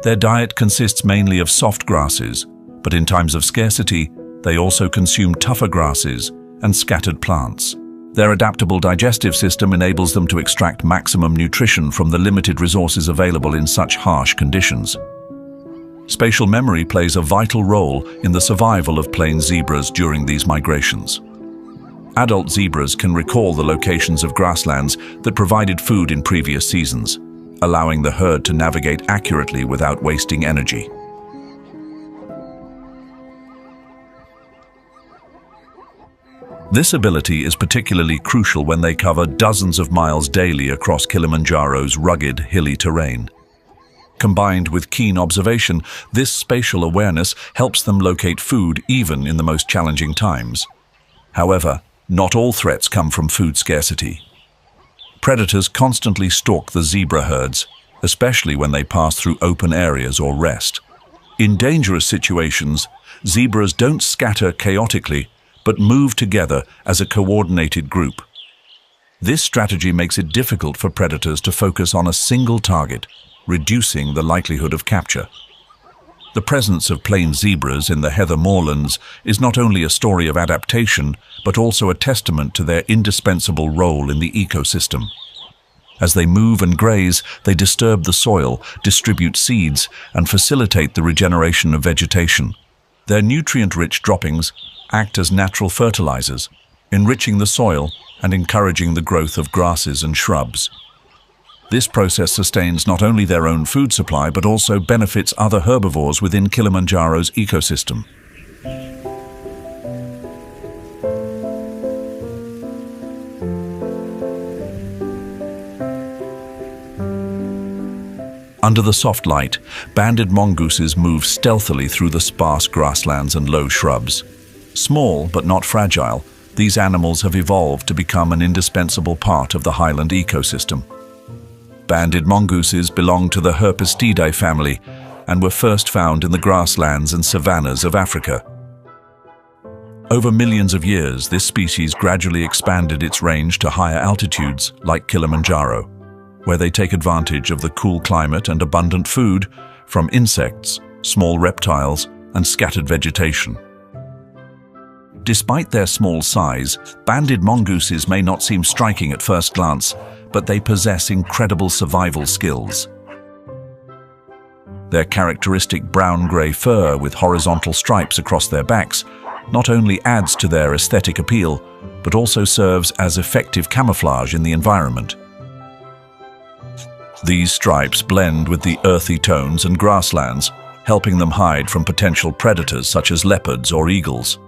Their diet consists mainly of soft grasses, but in times of scarcity, they also consume tougher grasses and scattered plants. Their adaptable digestive system enables them to extract maximum nutrition from the limited resources available in such harsh conditions. Spatial memory plays a vital role in the survival of plains zebras during these migrations. Adult zebras can recall the locations of grasslands that provided food in previous seasons, allowing the herd to navigate accurately without wasting energy. This ability is particularly crucial when they cover dozens of miles daily across Kilimanjaro's rugged, hilly terrain. Combined with keen observation, this spatial awareness helps them locate food even in the most challenging times. However, not all threats come from food scarcity. Predators constantly stalk the zebra herds, especially when they pass through open areas or rest. In dangerous situations, zebras don't scatter chaotically, but move together as a coordinated group. This strategy makes it difficult for predators to focus on a single target, reducing the likelihood of capture. The presence of plain zebras in the heather moorlands is not only a story of adaptation, but also a testament to their indispensable role in the ecosystem. As they move and graze, they disturb the soil, distribute seeds, and facilitate the regeneration of vegetation. Their nutrient-rich droppings act as natural fertilizers, enriching the soil and encouraging the growth of grasses and shrubs. This process sustains not only their own food supply, but also benefits other herbivores within Kilimanjaro's ecosystem. Under the soft light, banded mongooses move stealthily through the sparse grasslands and low shrubs. Small but not fragile, these animals have evolved to become an indispensable part of the highland ecosystem. Banded mongooses belong to the Herpestidae family and were first found in the grasslands and savannas of Africa. Over millions of years, this species gradually expanded its range to higher altitudes like Kilimanjaro, where they take advantage of the cool climate and abundant food from insects, small reptiles, and scattered vegetation. Despite their small size, banded mongooses may not seem striking at first glance, but they possess incredible survival skills. Their characteristic brown-gray fur with horizontal stripes across their backs not only adds to their aesthetic appeal, but also serves as effective camouflage in the environment. These stripes blend with the earthy tones and grasslands, helping them hide from potential predators such as leopards or eagles.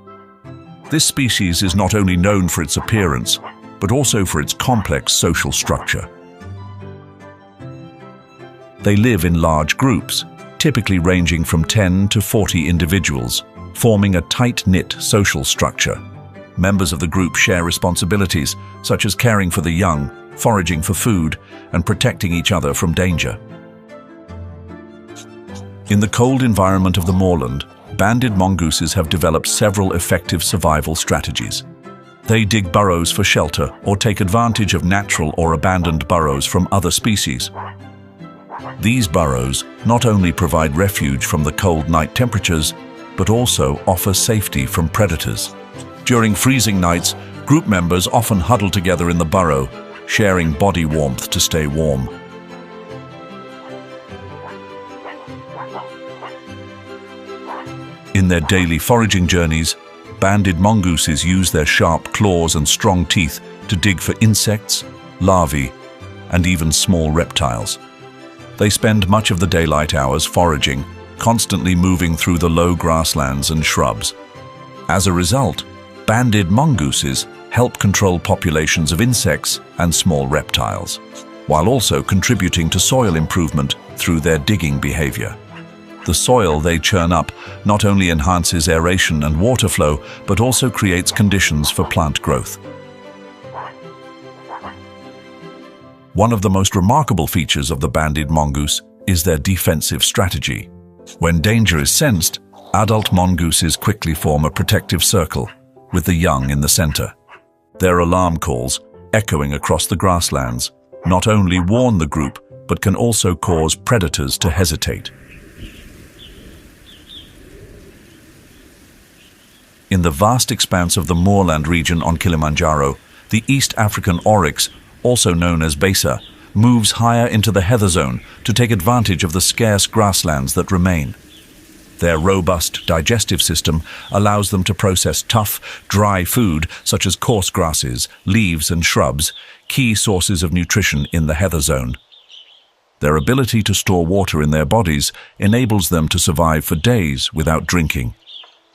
This species is not only known for its appearance, but also for its complex social structure. They live in large groups, typically ranging from 10 to 40 individuals, forming a tight-knit social structure. Members of the group share responsibilities, such as caring for the young, foraging for food, and protecting each other from danger. In the cold environment of the moorland, banded mongooses have developed several effective survival strategies. They dig burrows for shelter or take advantage of natural or abandoned burrows from other species. These burrows not only provide refuge from the cold night temperatures, but also offer safety from predators. During freezing nights, group members often huddle together in the burrow, sharing body warmth to stay warm. In their daily foraging journeys, banded mongooses use their sharp claws and strong teeth to dig for insects, larvae, and even small reptiles. They spend much of the daylight hours foraging, constantly moving through the low grasslands and shrubs. As a result, banded mongooses help control populations of insects and small reptiles, while also contributing to soil improvement through their digging behavior. The soil they churn up not only enhances aeration and water flow, but also creates conditions for plant growth. One of the most remarkable features of the banded mongoose is their defensive strategy. When danger is sensed, adult mongooses quickly form a protective circle, with the young in the center. Their alarm calls, echoing across the grasslands, not only warn the group, but can also cause predators to hesitate. In the vast expanse of the moorland region on Kilimanjaro, the East African oryx, also known as besa, moves higher into the heather zone to take advantage of the scarce grasslands that remain. Their robust digestive system allows them to process tough, dry food such as coarse grasses, leaves, and shrubs, key sources of nutrition in the heather zone. Their ability to store water in their bodies enables them to survive for days without drinking.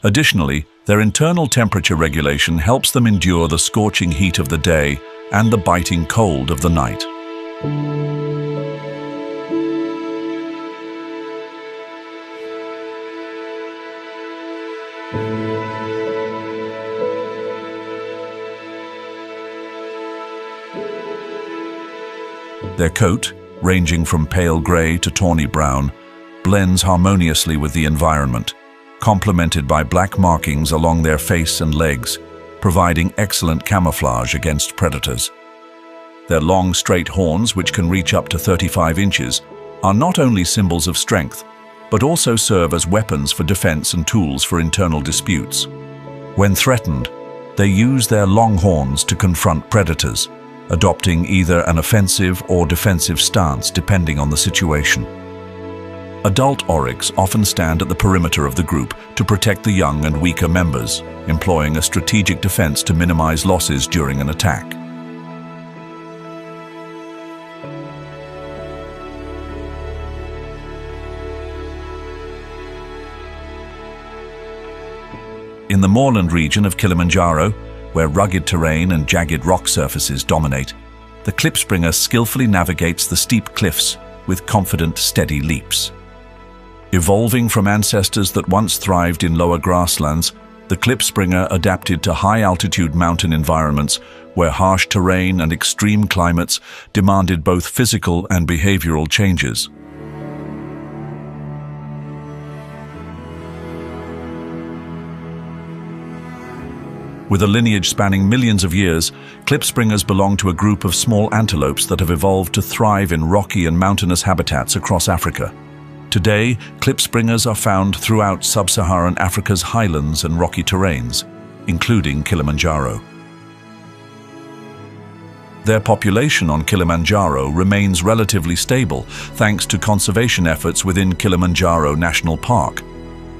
Additionally, their internal temperature regulation helps them endure the scorching heat of the day and the biting cold of the night. Their coat, ranging from pale gray to tawny brown, blends harmoniously with the environment, complemented by black markings along their face and legs, providing excellent camouflage against predators. Their long, straight horns, which can reach up to 35 inches, are not only symbols of strength, but also serve as weapons for defense and tools for internal disputes. When threatened, they use their long horns to confront predators, adopting either an offensive or defensive stance depending on the situation. Adult oryx often stand at the perimeter of the group to protect the young and weaker members, employing a strategic defense to minimize losses during an attack. In the moorland region of Kilimanjaro, where rugged terrain and jagged rock surfaces dominate, the klipspringer skillfully navigates the steep cliffs with confident, steady leaps. Evolving from ancestors that once thrived in lower grasslands, the klipspringer adapted to high-altitude mountain environments where harsh terrain and extreme climates demanded both physical and behavioral changes. With a lineage spanning millions of years, klipspringers belong to a group of small antelopes that have evolved to thrive in rocky and mountainous habitats across Africa. Today, klipspringers are found throughout sub-Saharan Africa's highlands and rocky terrains, including Kilimanjaro. Their population on Kilimanjaro remains relatively stable thanks to conservation efforts within Kilimanjaro National Park.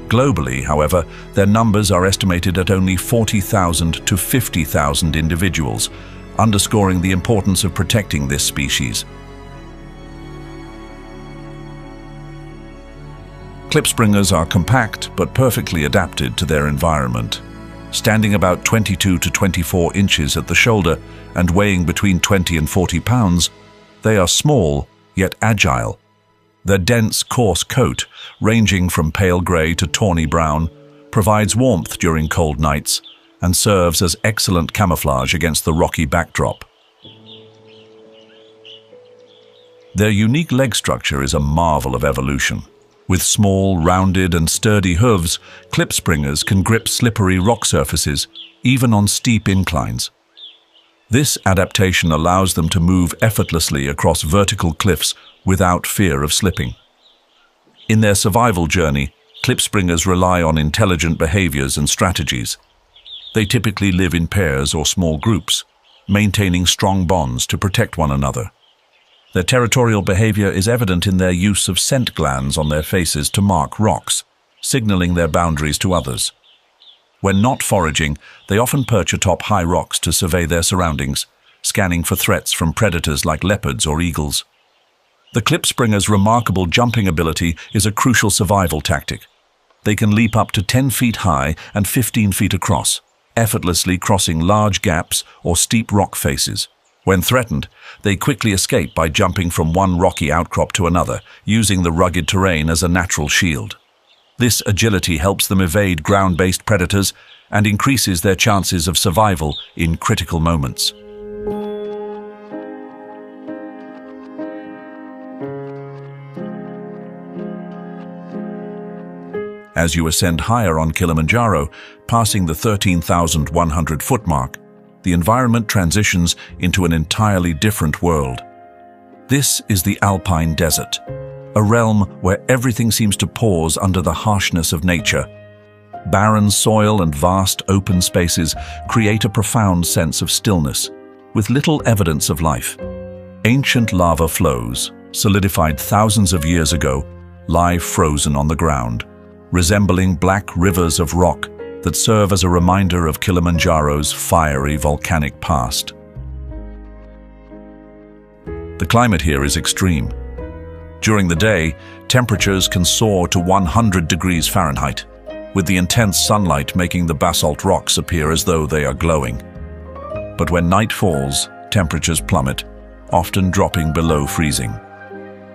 Globally, however, their numbers are estimated at only 40,000 to 50,000 individuals, underscoring the importance of protecting this species. Klipspringers are compact but perfectly adapted to their environment. Standing about 22 to 24 inches at the shoulder and weighing between 20 and 40 pounds, they are small yet agile. Their dense, coarse coat, ranging from pale grey to tawny brown, provides warmth during cold nights and serves as excellent camouflage against the rocky backdrop. Their unique leg structure is a marvel of evolution. With small, rounded and sturdy hooves, klipspringers can grip slippery rock surfaces, even on steep inclines. This adaptation allows them to move effortlessly across vertical cliffs without fear of slipping. In their survival journey, klipspringers rely on intelligent behaviors and strategies. They typically live in pairs or small groups, maintaining strong bonds to protect one another. Their territorial behavior is evident in their use of scent glands on their faces to mark rocks, signaling their boundaries to others. When not foraging, they often perch atop high rocks to survey their surroundings, scanning for threats from predators like leopards or eagles. The klipspringer's remarkable jumping ability is a crucial survival tactic. They can leap up to 10 feet high and 15 feet across, effortlessly crossing large gaps or steep rock faces. When threatened, they quickly escape by jumping from one rocky outcrop to another, using the rugged terrain as a natural shield. This agility helps them evade ground-based predators and increases their chances of survival in critical moments. As you ascend higher on Kilimanjaro, passing the 13,100-foot mark, the environment transitions into an entirely different world. This is the Alpine Desert, a realm where everything seems to pause under the harshness of nature. Barren soil and vast open spaces create a profound sense of stillness, with little evidence of life. Ancient lava flows, solidified thousands of years ago, lie frozen on the ground, resembling black rivers of rock that serve as a reminder of Kilimanjaro's fiery volcanic past. The climate here is extreme. During the day, temperatures can soar to 100 degrees Fahrenheit, with the intense sunlight making the basalt rocks appear as though they are glowing. But when night falls, temperatures plummet, often dropping below freezing.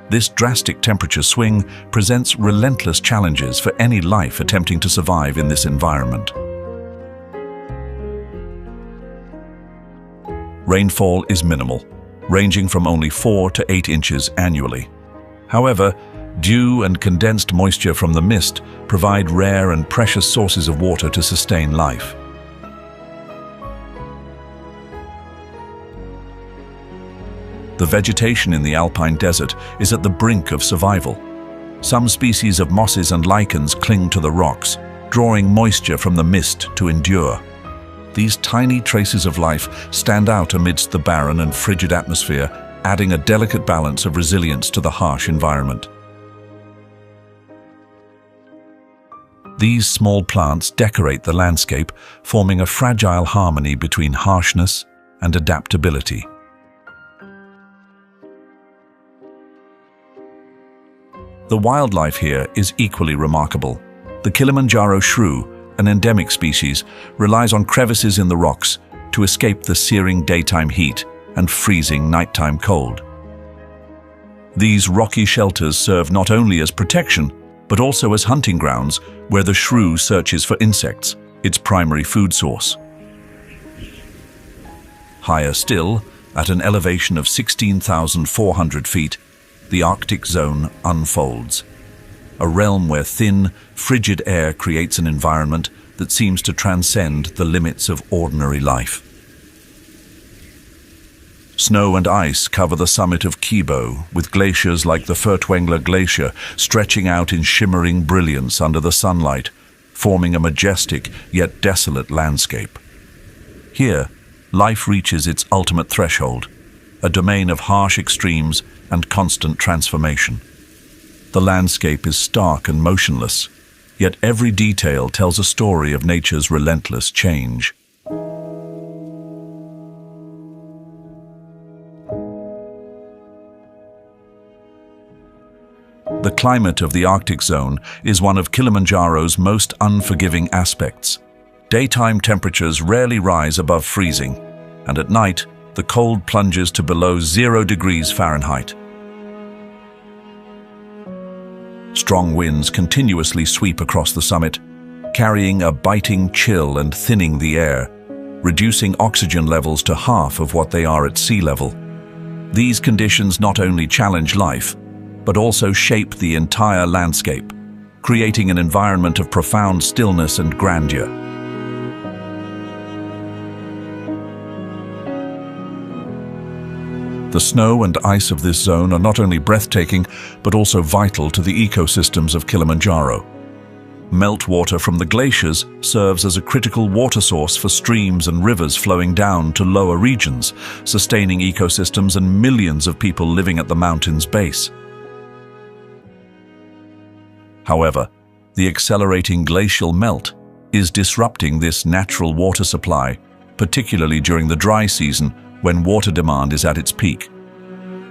This drastic temperature swing presents relentless challenges for any life attempting to survive in this environment. Rainfall is minimal, ranging from only 4 to 8 inches annually. However, dew and condensed moisture from the mist provide rare and precious sources of water to sustain life. The vegetation in the alpine desert is at the brink of survival. Some species of mosses and lichens cling to the rocks, drawing moisture from the mist to endure. These tiny traces of life stand out amidst the barren and frigid atmosphere, adding a delicate balance of resilience to the harsh environment. These small plants decorate the landscape, forming a fragile harmony between harshness and adaptability. The wildlife here is equally remarkable. The Kilimanjaro shrew, an endemic species, relies on crevices in the rocks to escape the searing daytime heat and freezing nighttime cold. These rocky shelters serve not only as protection, but also as hunting grounds where the shrew searches for insects, its primary food source. Higher still, at an elevation of 16,400 feet, the Arctic zone unfolds. A realm where thin, frigid air creates an environment that seems to transcend the limits of ordinary life. Snow and ice cover the summit of Kibo, with glaciers like the Furtwängler Glacier stretching out in shimmering brilliance under the sunlight, forming a majestic yet desolate landscape. Here, life reaches its ultimate threshold, a domain of harsh extremes and constant transformation. The landscape is stark and motionless, yet every detail tells a story of nature's relentless change. The climate of the Arctic zone is one of Kilimanjaro's most unforgiving aspects. Daytime temperatures rarely rise above freezing, and at night, the cold plunges to below 0 degrees Fahrenheit. Strong winds continuously sweep across the summit, carrying a biting chill and thinning the air, reducing oxygen levels to half of what they are at sea level. These conditions not only challenge life, but also shape the entire landscape, creating an environment of profound stillness and grandeur. The snow and ice of this zone are not only breathtaking, but also vital to the ecosystems of Kilimanjaro. Meltwater from the glaciers serves as a critical water source for streams and rivers flowing down to lower regions, sustaining ecosystems and millions of people living at the mountain's base. However, the accelerating glacial melt is disrupting this natural water supply, particularly during the dry season when water demand is at its peak.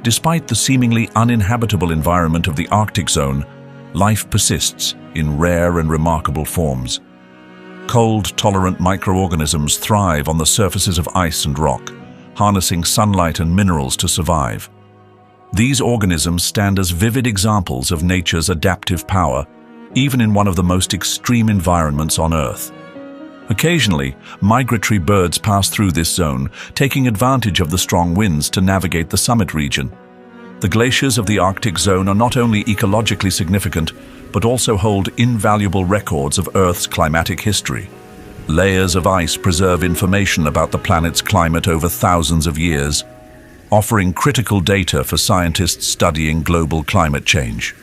Despite the seemingly uninhabitable environment of the Arctic zone, life persists in rare and remarkable forms. Cold-tolerant microorganisms thrive on the surfaces of ice and rock, harnessing sunlight and minerals to survive. These organisms stand as vivid examples of nature's adaptive power, even in one of the most extreme environments on Earth. Occasionally, migratory birds pass through this zone, taking advantage of the strong winds to navigate the summit region. The glaciers of the Arctic zone are not only ecologically significant, but also hold invaluable records of Earth's climatic history. Layers of ice preserve information about the planet's climate over thousands of years, offering critical data for scientists studying global climate change.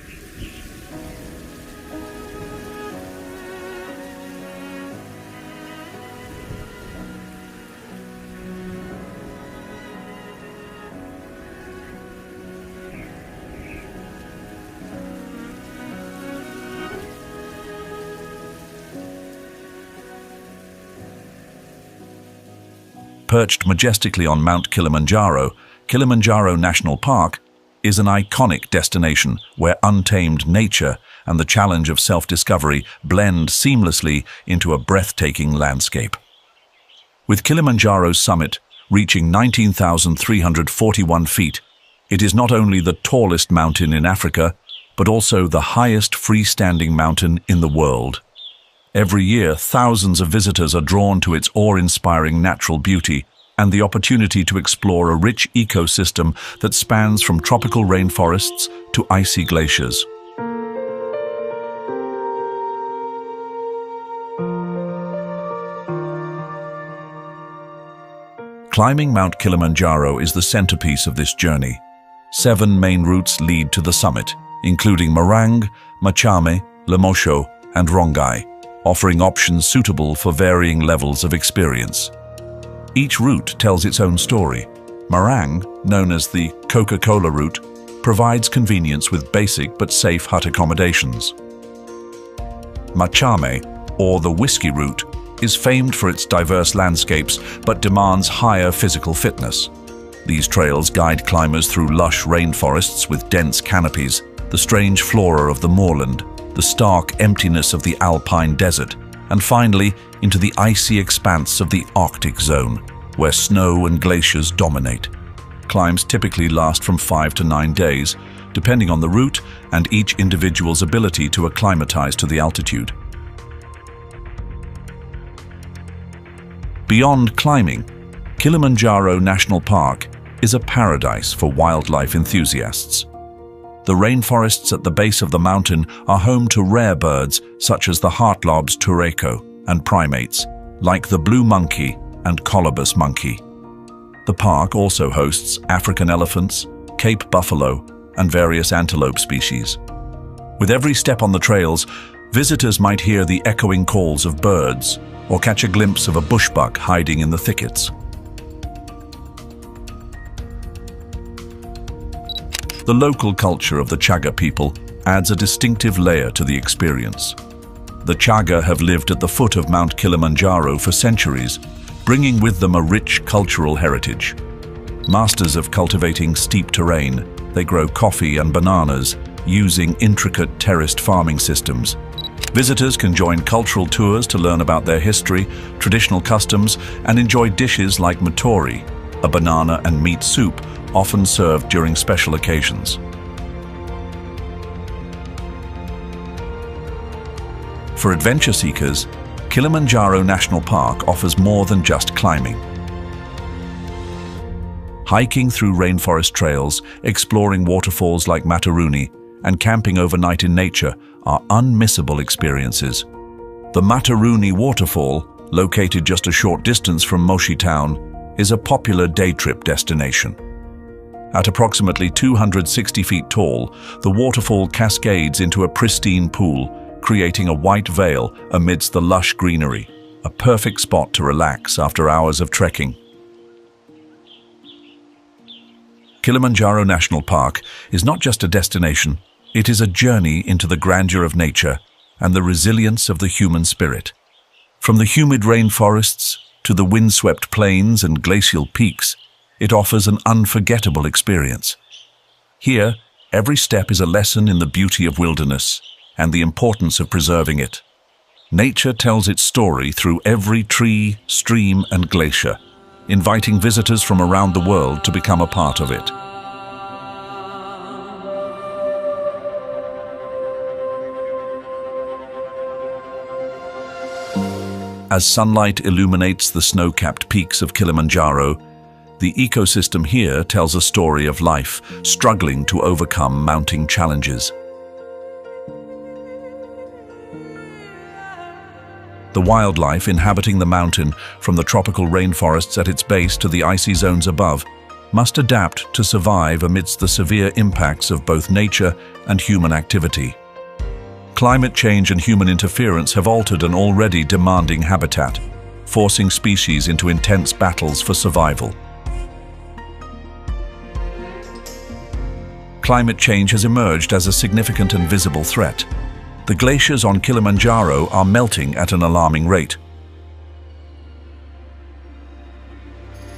Perched majestically on Mount Kilimanjaro, Kilimanjaro National Park is an iconic destination where untamed nature and the challenge of self-discovery blend seamlessly into a breathtaking landscape. With Kilimanjaro's summit reaching 19,341 feet, it is not only the tallest mountain in Africa, but also the highest freestanding mountain in the world. Every year, thousands of visitors are drawn to its awe-inspiring natural beauty and the opportunity to explore a rich ecosystem that spans from tropical rainforests to icy glaciers. Climbing Mount Kilimanjaro is the centerpiece of this journey. 7 main routes lead to the summit, including Morang, Machame, Lemosho, and Rongai, offering options suitable for varying levels of experience. Each route tells its own story. Morang, known as the Coca-Cola route, provides convenience with basic but safe hut accommodations. Machame, or the Whiskey route, is famed for its diverse landscapes but demands higher physical fitness. These trails guide climbers through lush rainforests with dense canopies, the strange flora of the moorland, the stark emptiness of the alpine desert, and finally into the icy expanse of the Arctic zone, where snow and glaciers dominate. Climbs typically last from 5 to 9 days, depending on the route and each individual's ability to acclimatize to the altitude. Beyond climbing, Kilimanjaro National Park is a paradise for wildlife enthusiasts. The rainforests at the base of the mountain are home to rare birds such as the Hartlob's tureko and primates, like the blue monkey and colobus monkey. The park also hosts African elephants, Cape buffalo, and various antelope species. With every step on the trails, visitors might hear the echoing calls of birds or catch a glimpse of a bushbuck hiding in the thickets. The local culture of the Chaga people adds a distinctive layer to the experience. The Chaga have lived at the foot of Mount Kilimanjaro for centuries, bringing with them a rich cultural heritage. Masters of cultivating steep terrain, they grow coffee and bananas using intricate terraced farming systems. Visitors can join cultural tours to learn about their history, traditional customs, and enjoy dishes like matori, a banana and meat soup often served during special occasions. For adventure seekers, Kilimanjaro National Park offers more than just climbing. Hiking through rainforest trails, exploring waterfalls like Mataruni, and camping overnight in nature are unmissable experiences. The Mataruni waterfall, located just a short distance from Moshi town, is a popular day trip destination. At approximately 260 feet tall, the waterfall cascades into a pristine pool, creating a white veil amidst the lush greenery, a perfect spot to relax after hours of trekking. Kilimanjaro National Park is not just a destination, it is a journey into the grandeur of nature and the resilience of the human spirit. From the humid rainforests to the windswept plains and glacial peaks, it offers an unforgettable experience. Here, every step is a lesson in the beauty of wilderness and the importance of preserving it. Nature tells its story through every tree, stream, and glacier, inviting visitors from around the world to become a part of it. As sunlight illuminates the snow-capped peaks of Kilimanjaro, the ecosystem here tells a story of life struggling to overcome mounting challenges. The wildlife inhabiting the mountain, from the tropical rainforests at its base to the icy zones above, must adapt to survive amidst the severe impacts of both nature and human activity. Climate change and human interference have altered an already demanding habitat, forcing species into intense battles for survival. Climate change has emerged as a significant and visible threat. The glaciers on Kilimanjaro are melting at an alarming rate.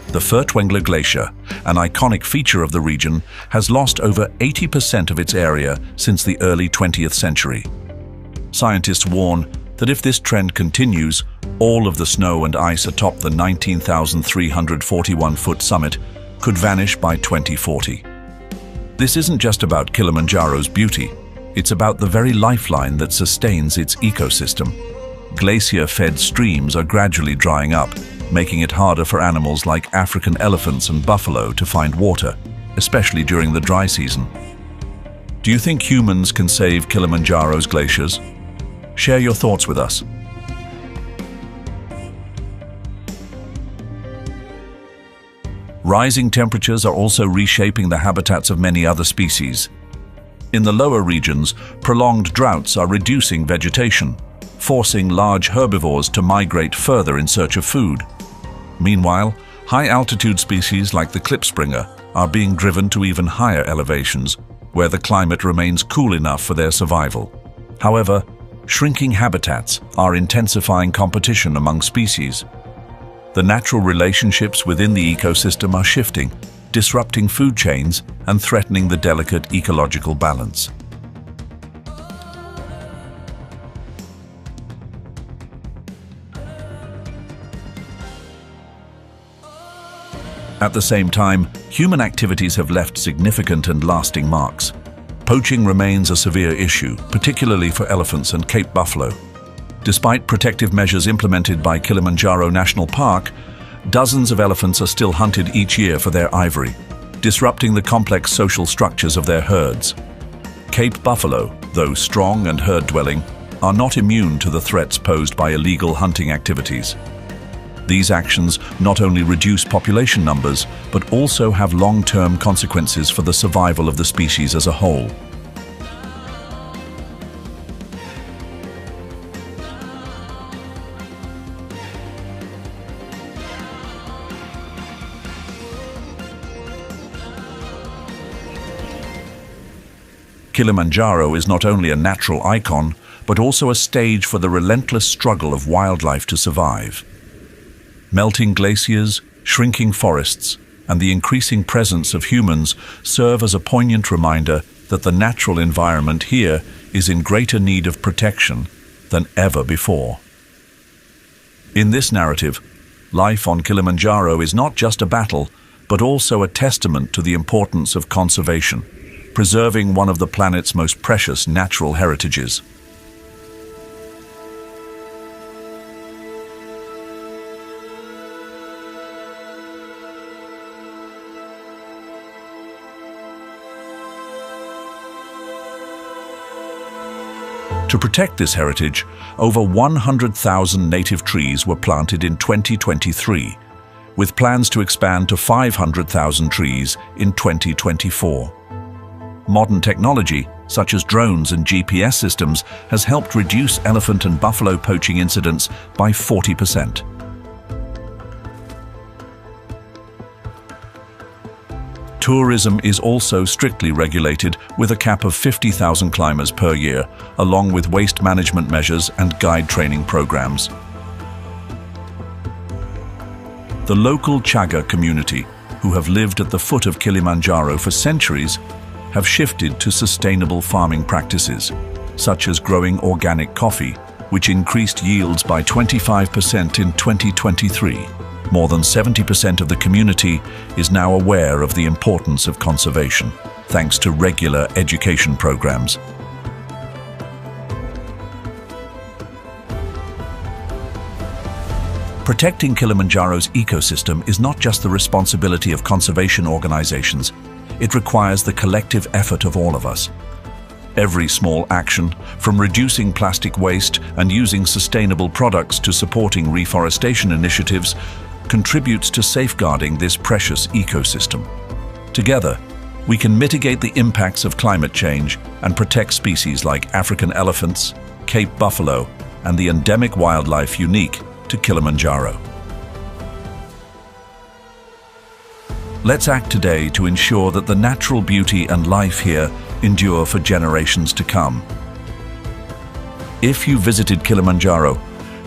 The Furtwängler Glacier, an iconic feature of the region, has lost over 80% of its area since the early 20th century. Scientists warn that if this trend continues, all of the snow and ice atop the 19,341-foot summit could vanish by 2040. This isn't just about Kilimanjaro's beauty, it's about the very lifeline that sustains its ecosystem. Glacier-fed streams are gradually drying up, making it harder for animals like African elephants and buffalo to find water, especially during the dry season. Do you think humans can save Kilimanjaro's glaciers? Share your thoughts with us. Rising temperatures are also reshaping the habitats of many other species. In the lower regions, prolonged droughts are reducing vegetation, forcing large herbivores to migrate further in search of food. Meanwhile, high-altitude species like the klipspringer are being driven to even higher elevations, where the climate remains cool enough for their survival. However, shrinking habitats are intensifying competition among species. The natural relationships within the ecosystem are shifting, disrupting food chains and threatening the delicate ecological balance. At the same time, human activities have left significant and lasting marks. Poaching remains a severe issue, particularly for elephants and Cape buffalo. Despite protective measures implemented by Kilimanjaro National Park, dozens of elephants are still hunted each year for their ivory, disrupting the complex social structures of their herds. Cape buffalo, though strong and herd-dwelling, are not immune to the threats posed by illegal hunting activities. These actions not only reduce population numbers, but also have long-term consequences for the survival of the species as a whole. Kilimanjaro is not only a natural icon, but also a stage for the relentless struggle of wildlife to survive. Melting glaciers, shrinking forests, and the increasing presence of humans serve as a poignant reminder that the natural environment here is in greater need of protection than ever before. In this narrative, life on Kilimanjaro is not just a battle, but also a testament to the importance of conservation, preserving one of the planet's most precious natural heritages. To protect this heritage, over 100,000 native trees were planted in 2023, with plans to expand to 500,000 trees in 2024. Modern technology, such as drones and GPS systems, has helped reduce elephant and buffalo poaching incidents by 40%. Tourism is also strictly regulated, with a cap of 50,000 climbers per year, along with waste management measures and guide training programs. The local Chaga community, who have lived at the foot of Kilimanjaro for centuries, have shifted to sustainable farming practices, such as growing organic coffee, which increased yields by 25% in 2023. More than 70% of the community is now aware of the importance of conservation, thanks to regular education programs. Protecting Kilimanjaro's ecosystem is not just the responsibility of conservation organizations. It requires the collective effort of all of us. Every small action, from reducing plastic waste and using sustainable products to supporting reforestation initiatives, contributes to safeguarding this precious ecosystem. Together, we can mitigate the impacts of climate change and protect species like African elephants, Cape buffalo, and the endemic wildlife unique to Kilimanjaro. Let's act today to ensure that the natural beauty and life here endure for generations to come. If you visited Kilimanjaro,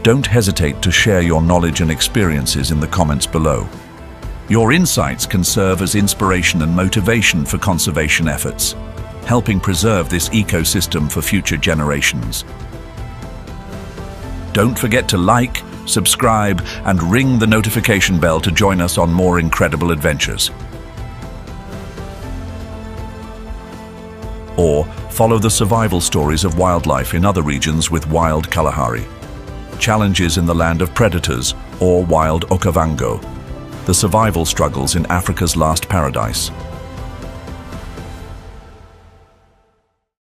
don't hesitate to share your knowledge and experiences in the comments below. Your insights can serve as inspiration and motivation for conservation efforts, helping preserve this ecosystem for future generations. Don't forget to like, subscribe, and ring the notification bell to join us on more incredible adventures. Or follow the survival stories of wildlife in other regions with Wild Kalahari, Challenges in the Land of Predators, or Wild Okavango, the survival struggles in Africa's Last Paradise.